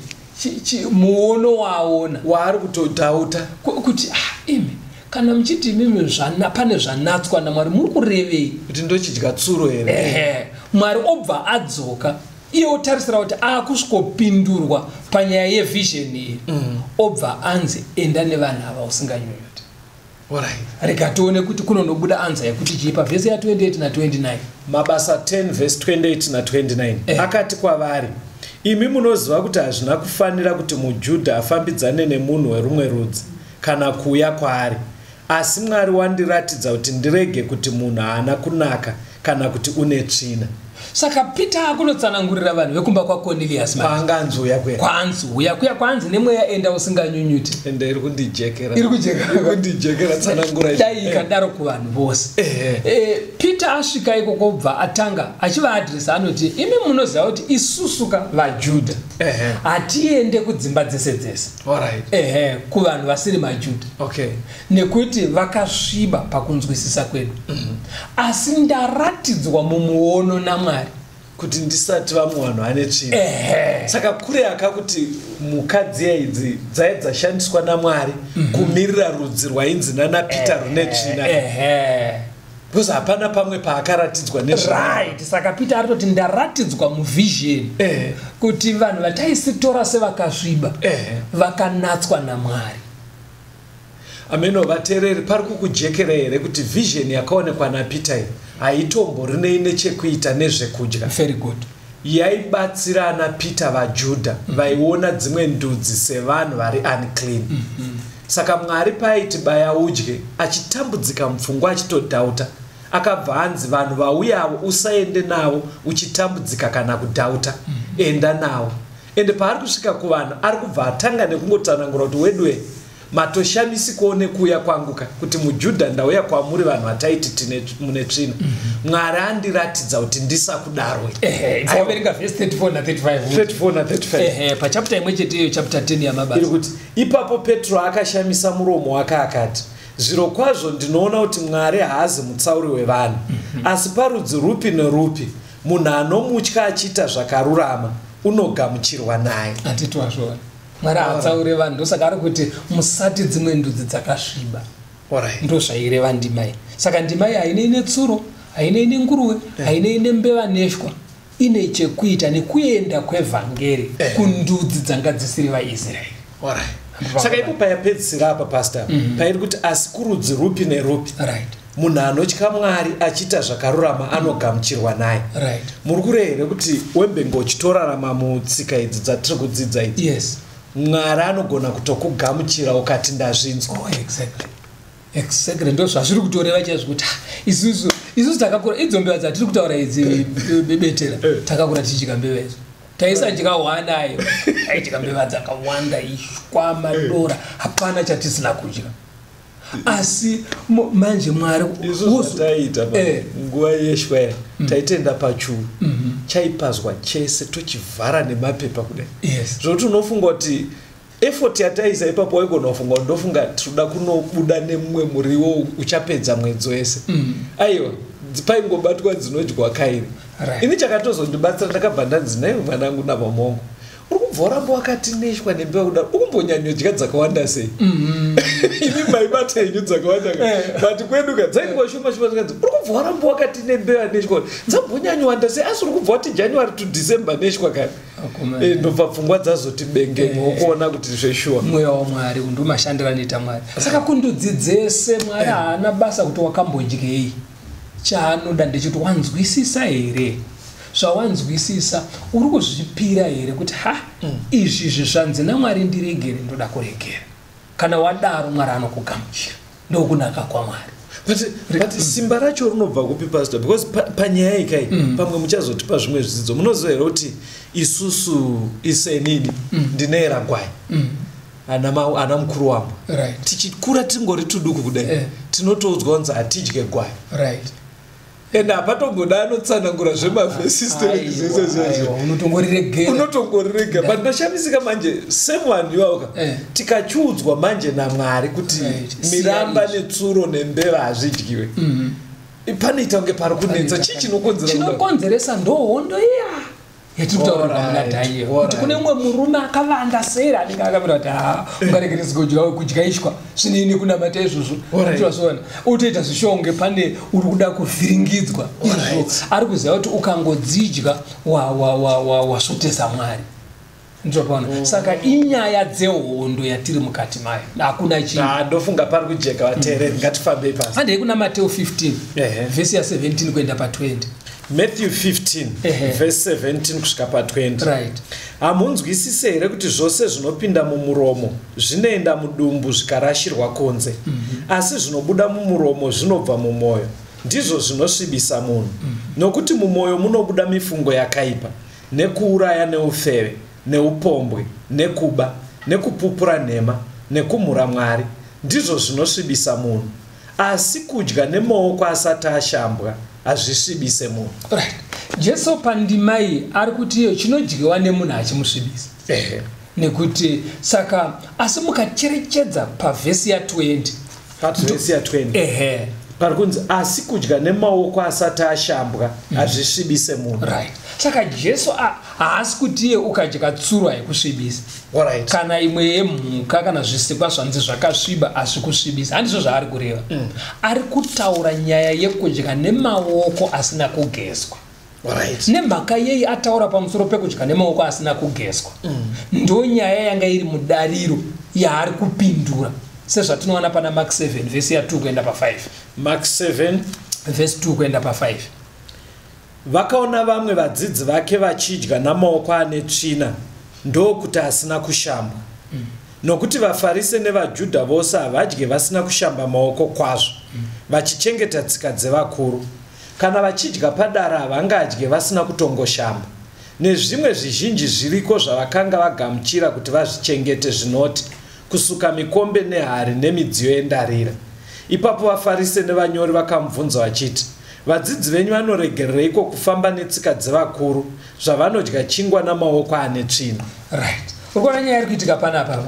muono waona. Waari kutodhauta. Kuti imi, kana muchiti mimi pane zvanatswa naMwari, muri kurevei? Kuti ndochidya tsuro here. Mwari obva adzoka. Iye otarisira kuti akusvikopindurwa panyaya yevision iyi. Obva anzi enda nevanhu ava usinganyunyuta. Rega tione kuti kunonobuda anza yekuti chipa vhesi ya28 na 29. Mabasa 10 verse 28 na 29. Akati kwavari, imi munoziva kuti hazvina kufanira kuti muJudha afambidzane nemunhu werumwe rudzi kana kuuya kwaari. Asi Mwari wandiratidza kuti ndirege kuti munhu haana kunaka kana kuti une tsvina. Saka Peter akunotsanangurira vanhu vekumba kwaCornelius paanganzouya kwera kwanzuya kuya kwanzi nemweya enda usinganyunyuti ende iri kundijekera tsanangura dai ikadaro kuvanhu vose. Peter asvika ikoko kubva atanga achivaadhiresa anoti imi munoziva kuti isusuka vaJudha hatiende kudzimba dzese dzese kuvanhu vasiri maJudha nekuti vakasviba pakunzwisisa kwedu asi ndaratidzwa mumuono naMwari kuti ndisati vamuwanhu ane tsvina. Saka kure akakuti mukadziya idzi dzashandiswa naMwari kumirira rudzi rwainzi naPeter rune tsvina because hapana pamwe paakaratidzwa right. Saka Peter aritoti ndaratidzwa muvision kuti vanhu vataisitora sevakasviba vakanatswa naMwari. Ameno vateereri pari kukujekera here kuti vision yakaonekwa naPeter haitombori neine chekuita nezvekudya. Very good. Yaibatsira naPeter vaJudha vaiona dzimwe ndudzi sevanhu vari unclean. Saka Mwari paiti baya udye achitambudzika mupfungwa achitodhauta akabva hanzi vanhu vauyawo usaende navo uchitambudzika kana kudhauta enda navo. Ende paari kusvika kuvanhu ari kubva atanga nekungotsanangura kuti wedwe matoshamisi kuone kuuya kwanguka kuti muJudha ndauya kwamuri vanhu vataiti tine mune tsvina. Mwari andiratidza kuti ndisakudaro. Tikaverenga verse 34 na 35. Pachapter imwe chete chapter 10 yamabasa. Kuti ipapo Petro akashamisa muromo wake akati zvirokwazvo ndinoona kuti Mwari haazi mutsauri wevanhu asi parudzi rupi nerupi munhu anomutya achiita zvakarurama unogamuchirwa naye. Atitwazvona Mwari hatsaure vanhu ndosaka ari kuti musati dzimwe ndudzi dzakasviba. Ndo zvaireva ndima iyi. Saka ndima iyi haine ine tsuro, haine ine nguruve, haine ine mbeva neshwa, ine chekuita nekuenda kwevhangeri kundudzi dzanga dzisiri vaIsraeri. Saka ipo payapedzisira apa pastor pairi kuti asi kurudzi rupi nerupi munhu anotya Mwari achiita zvakarurama anogamuchirwa naye. Muri kurehera kuti wembengo uchitorarama mutsika idzi dzatiri kudzidza idzi Mwari anogona kutokugamuchira ukati ndazvinzwa. Exactly. Ndo zvazviri kutoreva chaizvo kuti isusu takakura idzo mbeva dzatiri kutaura idzi betera takakura tichidya mbeva idzo taisadya hwanayo taidya mbeva dzakawanda ishwa madora hapana chatisina kudya asi manje Mwari taita nguva yeshwa taitenda pachuru chaipazwa chese tochivhara nemapepa kudai zvokuti unofunga kuti effort yataisa ipapo waigona kufunga ndofunga tinoda kunobuda nemumwe muriwo uchapedza mwedzi wese aiwa paingobatwa dzinodyiwa kairi. Ini chakatozondibatsira ndakabva ndanzi naiwe mwanangu navamongo uri kubva uramba wakati neshwa nembeva kudaro ukumbonyanyodya dzakawanda sei. Ini maibata henyu dzakawanda but kwedu dzaingoshoma shoma zvinganzi uri kubva uramba wakati nembeva neshwa dzambonyanyowanda sei asi uri kubva wati January to December neshwa kani ndobva pfungwa dzazoti bengemwe wokuona kuti zveshuwa mweya waMwari undomashandira neta Mwari. Saka kundudzi dzese Mwari haana basa kuti wakambodyei chaanoda ndechiti wanzwisisa here zvawanzwisisa uri kuzvipira here kuti izvi zvezvanzi naMwari ndiregere ndoda kuregera kana wadaro Mwari anokugamuchira ndokunaka kwaMwari. But simba racho rinobva kupi pastor because panyaya ikai pamwe muchazotipa zvimwe zvidzidzo munoziva here kuti isusu isenini ndinera gwai ana mukuru wambo tichikura tingori tuduku kudai tinotoudzwa kunzi hatidye gwai ende hapatongoda anotsanangura zvemavhesistori unotongoriregera but ndashamisika manje same one iwauka tikachiudzwa manje naMwari kuti miramba netsuro nembeva hazvidyiwe panoita kunge pari kunetsa chii chinokonzeresa ndohondo iya yatiri kutaura munadhaiyo kuti kune umwe murume akavanda sera anenge akamira kuti ungaregeresi kudya ishwa zvinini kunamata izvozvo tiwazvona utoita zvishonge pane uri kuda kuvhiringidzwa izvo ari kuziva kuti ukangodzidya wasvotesa Mwari. Ndopona saka inyaya dzehondo yatiri mukati mayo hakuna chinhu ndofunga pari kujeka vateereri ngatifambei pasi handei kuna Mateo 15 vhesi ya 17 kuenda pa20. Matthew 15 verse 17 kusvika pa20. Hamunzwisise here kuti zvose zvinopinda mumuromo zvinoenda mudumbu zvikarashirwa kunze asi zvinobuda mumuromo zvinobva mumwoyo ndizvo zvinosvibisa munhu nokuti mumwoyo munobuda mifungo yakaipa, nekuuraya neufeve, neupombwe, nekuba, nekupupura nhema, nekumhura Mwari, ndizvo zvinosvibisa munhu. Asi kudya nemaoko asati ashambwa hazvisvibise munhu. Right. Jesu pandimai ari kuti iyo chinodyiwa nemunhu hachimusvibisa. Nekuti saka asi mukacherechedza pavhesi ya20. Pavhesi ya20. Parikunzi asi kudya nemaoko asati ashambwa hazvisvibise munhu. Right. Saka Jesu haasi kuti iye ukadya tsurwa yekusvibisa. Alright. Kana imwe yemhuka kana zvisikwa zvanzi zvakasviba hazvikusvibisa. Handizvo zvaari kureva. Ari kutaura nyaya yekudya nemaoko asina kugezwa. Alright. Nemhaka yei ataura pamusoro pekudya nemaoko asina kugezwa. Ndo nyaya yanga iri mudariro yaari kupindura. Sezvatinoona pana Mark 7 vhesi ya2 kuenda pa5. Mark 7 vhesi 2 kuenda pa5. Vakaona vamwe vadzidzi vake vachidya namaoko ane tsvina, ndokuti asina kushamba. Nokuti vaFarisi nevaJudha vose havadye vasina kushamba maoko kwazvo, vachichengeta tsika dzevakuru. Kana vachidya padara havangadye vasina kutongoshamba. Nezvimwe zvizhinji zviriko zvavakanga vagamuchira kuti vazvichengete, zvinoti kusuka mikombe nehari nemidziyo yendarira. Ipapo vaFarisi nevanyori vakamubvunza vachiti, vadzidzi venyu vanoregereiko kufamba netsika dzevakuru, zvavanodya chingwa namaoko ane tsvina? Right. Ukuona nyaya iri kuitika panapa.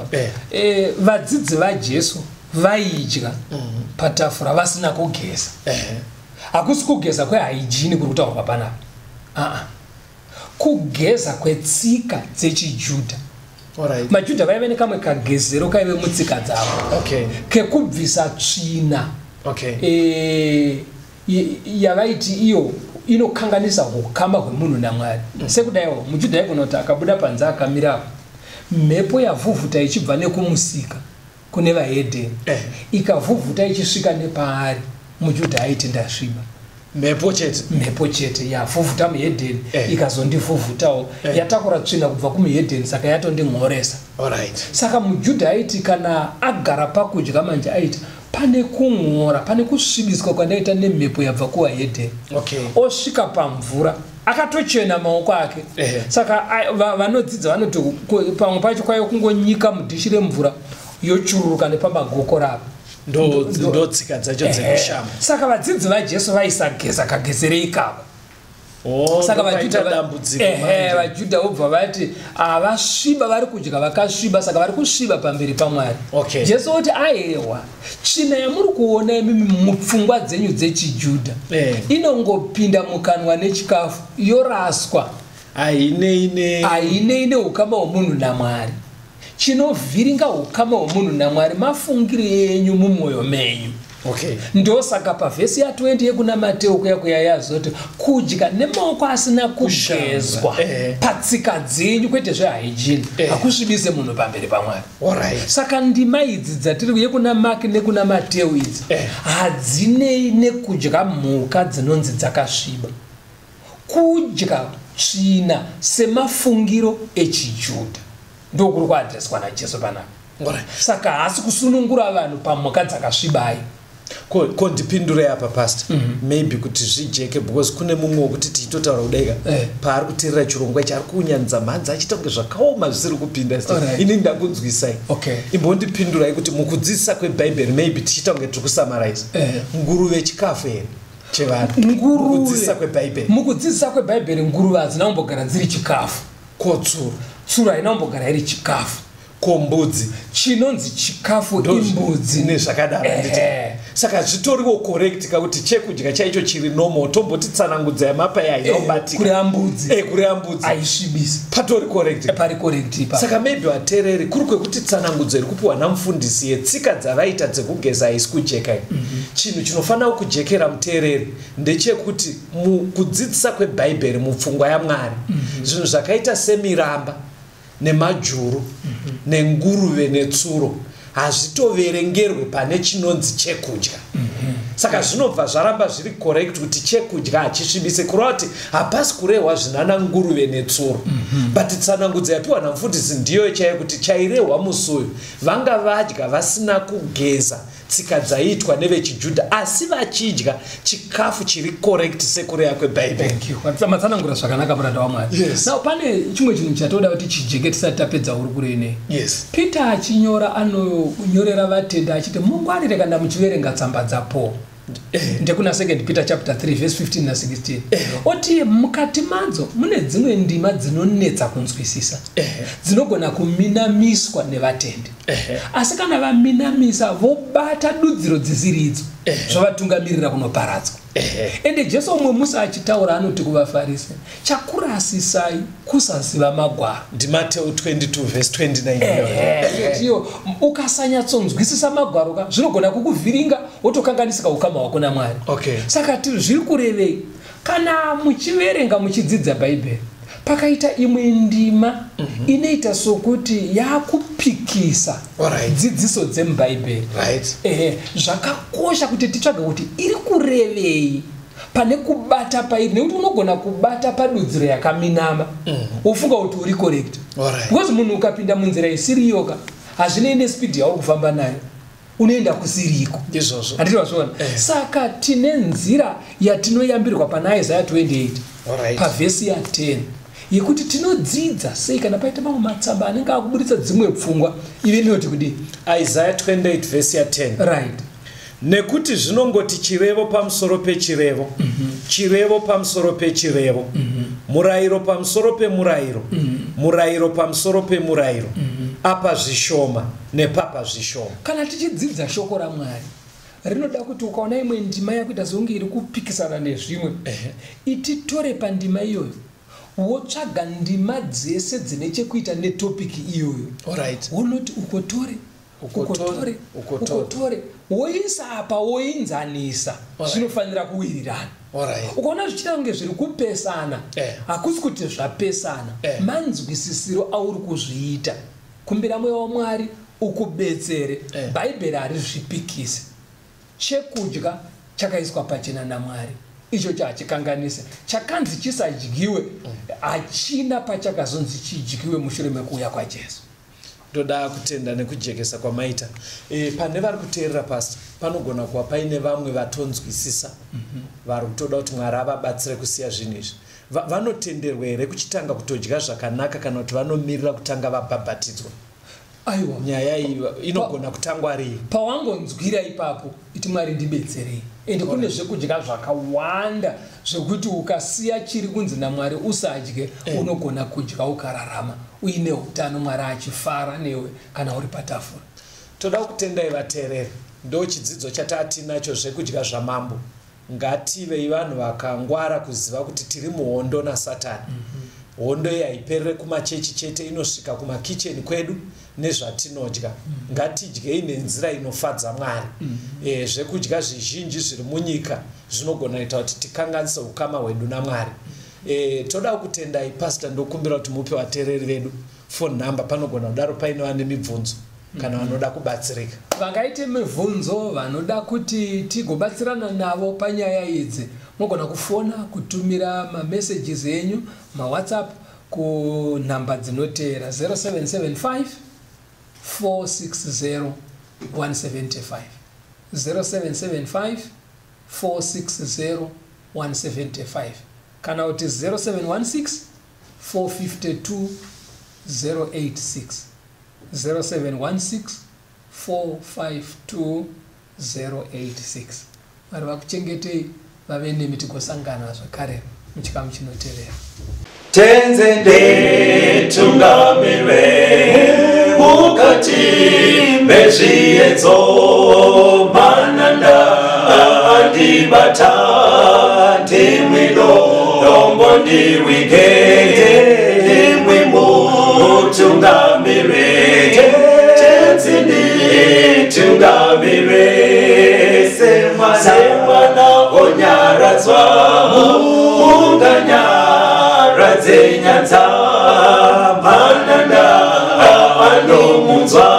Vadzidzi vaJesu vaidya patafura vasina kugeza. Hakusi kugeza kwehygiene kuri kutaurwa panapa. Kugeza kwetsika dzechiJudha. Alright. MaJudha vaive nekamwe kagezero kaive mutsika dzavo. Okay. Kekubvisa tsvina. Okay. Yavaiti iyo inokanganisa ukama hwemunhu naMwari. Sekudaiwo muJudha aigona kuti akabuda panze akamira apo, mhepo yavhuvhuta ichibva nekumusika kune vahedheni, ikavhuvhuta ichisvika nepaari, muJudha aiti ndasviba. Mhepo chete yavhuvhuta muhedheni ikazondivhuvhutawo, yatakura tsvina kubva kumuhedheni, saka yatondimhoresa. Saka muJudha aiti kana agara pakudya manje aiti pane kumhora, pane kusvibiswa kwandaita nemhepo yabva kuwahedheni. Osvika pamvura akatochena maoko ake. Saka vanodzidza vanoti pamwe pacho kwaiva kungonyika mudhishi remvura yochururuka nepamagoko ravo. Ndo tsika dzacho dzekushamba. Saka vadzidzi vaJesu vaisageza kagezerei ikako. Saka vaJudha vobva vati avasviba vari kudya vakasviba, saka vari kusviba pamberi paMwari. Jesu oti aiwa, tsvina yamuri kuona imimi mupfungwa dzenyu dzechiJudha inongopinda mukanwa nechikafu yoraswa, haine ukama hwomunhu naMwari. Chinovhiringa ukama hwomunhu naMwari mafungire enyu mumwoyo menyu. Ndosaka pavhesi ya20 yekuna Mateo kuya yazoti kudya nemaoko asina kugezwa patsika dzenyu, kwete zvehygiene, hakusvibise munhu pamberi paMwari. Saka ndima idzi dzatiri yekuna Mark nekuna Mateo idzi hadzinei nekudya mhuka dzinonzi dzakasviba. Kudya tsvina semafungiro echiJudha ndokuri kuadreswa naJesu panapa. Saka haasi kusunungura vanhu pamhuka dzakasvibai. Kondipindure apa pastor. Maybe kuti zvijeke, because kune mumwe wekuti tichitotaura kudaika paari kuteerera chirongwa ichi ari kunyanza mhanza achiita kunge zvakaoma zvisiri kupinda. Ini ndakunzwisai. Imbondipindurai kuti mukudzidzisa kweBhaibheri maybe tichiita kunge tiri kusamarize. Nguruve chikafu here chevanhu. Mukudzidzisa kweBhaibheri. Mukudzidzisa kweBhaibheri nguruve hadzina kumbogara dziri chikafu. Kotsuro. Tsuro haina kumbogara iri chikafu. Kombudzi chinonzi chikafu imbudzi nezvakadaro. Saka zvitoriwo correct kuti chekudya chaicho chiri normal, tomboti tsanangudza yamapa yainobatika kuri ambudzi aisvibisi, patori correct, pari correct ipa. Saka maybe vateereri kuri kwekuti tsanangudzo iri kupiwa namufundisi yetsika dzavaita dzekugeza haisi kujeka. Chinhu chinofanira kujekera muteereri ndechekuti mukudzidzisa kweBhaibheri mupfungwa yaMwari zvinhu zvakaita semiramba nemajuru nenguruve netsuro hazvitoverengerwe pane chinonzi chekudya. saka zvinobva zvaramba zviri correct kuti chekudya hachisvibise kureva kuti hapasi kurehwa zvinana nguruve netsuro but tsanangudzo yapiwa namufundisi ndiyo chaiyo kuti chairehwa musi uyu vanga vadya vasina kugeza tsika dzaiitwa nevechijudha asi vachidya chikafu chiri correct sekureva kwebhaibheri. matsanangura zvakanaka muranda waMwari. Now pane chimwe chinhu chatoda kuti chijeke tisati tapedza uri kure nei. Peter achinyora anonyorera vatenda achiti mungwarire kana muchiverenga tsamba dzaPaul. Ndekuna 2 Peter chapter 3 verse 15 na 16. Oti mukati madzo mune dzimwe ndima dzinonetsa kunzwisisa. Dzinogona kuminamiswa nevatende. Asi kana vaminamisa vobata dudziro dzisiridzo zvavatungamirira kunoparadzwa. Ende Jesu umwe musi achitaura anoti kuvaFarisi, chakurasisai kusaziva magwaro. Matthew 22 verse 29. Iyo ukasanyatsonzwisisa magwaro ka zvinogona kukuvhiringa wotokanganisika ukama hwako naMwari. Saka zviri kurevei kana muchiverenga muchidzidza Bhaibheri pakaita imwe ndima inoita sokuti yakupikisa dzidziso dzemuBhaibheri. Zvakakosha kuti titsvage kuti iri kurevei pane kubata pairi nekuti unogona kubata padudziro yakaminama wofunga kuti uri correct. Because munhu ukapinda munzira isiriyoka hazvinei nespeed yauri kufamba nayo unoenda kusiriko. Handiti wazviona? Saka tine nzira yatinoyambirwa pana Isaiah 28 pavhesi ya 10 yekuti tinodzidza sei kana paita mamwe matsamba anenge akuburitsa dzimwe pfungwa ive inoti kudi Isaiah 28 verse ya 10. Nekuti zvinongoti chirevo pamusoro pechirevo, chirevo pamusoro pechirevo, murayiro pamusoro pemurayiro, murayiro pamusoro pemurayiro, apa zvishoma nepapa zvishoma. Kana tichidzidza shoko raMwari rinoda kuti ukaona imwe ndima yakuita songe iri kupikisana nezvimwe ititore pandima iyoyo wotsvaga ndima dzese dzine chekuita netopiki iyoyo. Unoti ukotore woisa apa woinzanisa zvinofanira kuwirirana. Ukaona zvichita kunge zviri kupesana hakusi kuti zvapesana manzwisisiro auri kuzviita. Kumbira mweya waMwari ukubetsere. Bhaibheri harizvipikisi. Chekudya chakaiswa pachena naMwari icho chachikanganise chakanzi chisadyiwe hachina pachakazonzi chidyiwe mushure mekuuya kwaJesu. Ndoda kutenda nekujekesa kwamaita pane vari kuteerera pasi panogona kuva paine vamwe vatonzwisisa vari kutoda kuti Mwari avabatsire kusiya zvinhu izvi. Vanotenderwa here kuchitanga kutodya zvakanaka kana kuti vanomirira kutanga vabhabhatidzwa? Aiwa, nyaya iyi inogona kutangwa rii? Pawangonzwira ipapo iti Mwari ndibetserei. Ende kune zvekudya zvakawanda zvekuti ukasiya chiri kunzi naMwari usadye unogona kudya ukararama uine utano Mwari achifara newe kana uri patafura. Toda kutendai vateereri, ndo chidzidzo chatinacho zvekudya zvamambo. Ngativei vanhu vakangwara kuziva kuti tiri muhondo naSatani. Hondo iyi haiperere kumachechi chete, inosvika kumakicheni kwedu nezvatinodya. Ngatidyei nenzira inofadza Mwari. Zvekudya zvizhinji zviri munyika zvinogona kuita kuti tikanganise ukama hwedu naMwari. Toda kutendai pastor, ndokumbira kuti mupe vateereri vedu phone number, panogona kudaro paine vane mibvunzo kana vanoda kubatsirika. Vangaite mibvunzo vanoda kuti tigobatsirana navo panyaya idzi mogona kufona kutumira mamessages enyu maWhatsApp kunhamba dzinoteera 0775 460 175 0775 460 175 kana kuti 0716 452 086 0716 452 086. Vari vakuchengetei vave nemi tigosangana zvakare muchikamu chinoteerera. Tenzende tungamirwe mukati mezviedzo mananda andibata ndimwino dombo ndiwigende ndimwimo tungamirwe tenzende tungamirwe semana onyaradzwa unganyara nyanza mananda anomunzwa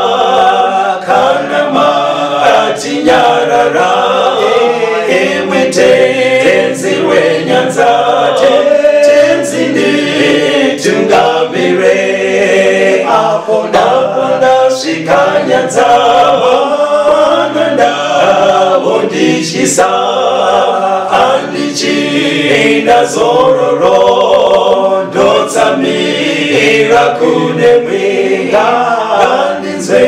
kana matinyarara ndasvika nyanza Bwana ndavondityisa andichina zororo ndotsamira kune mwenga andinzwe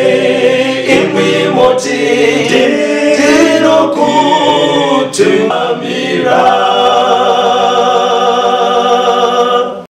imwi moti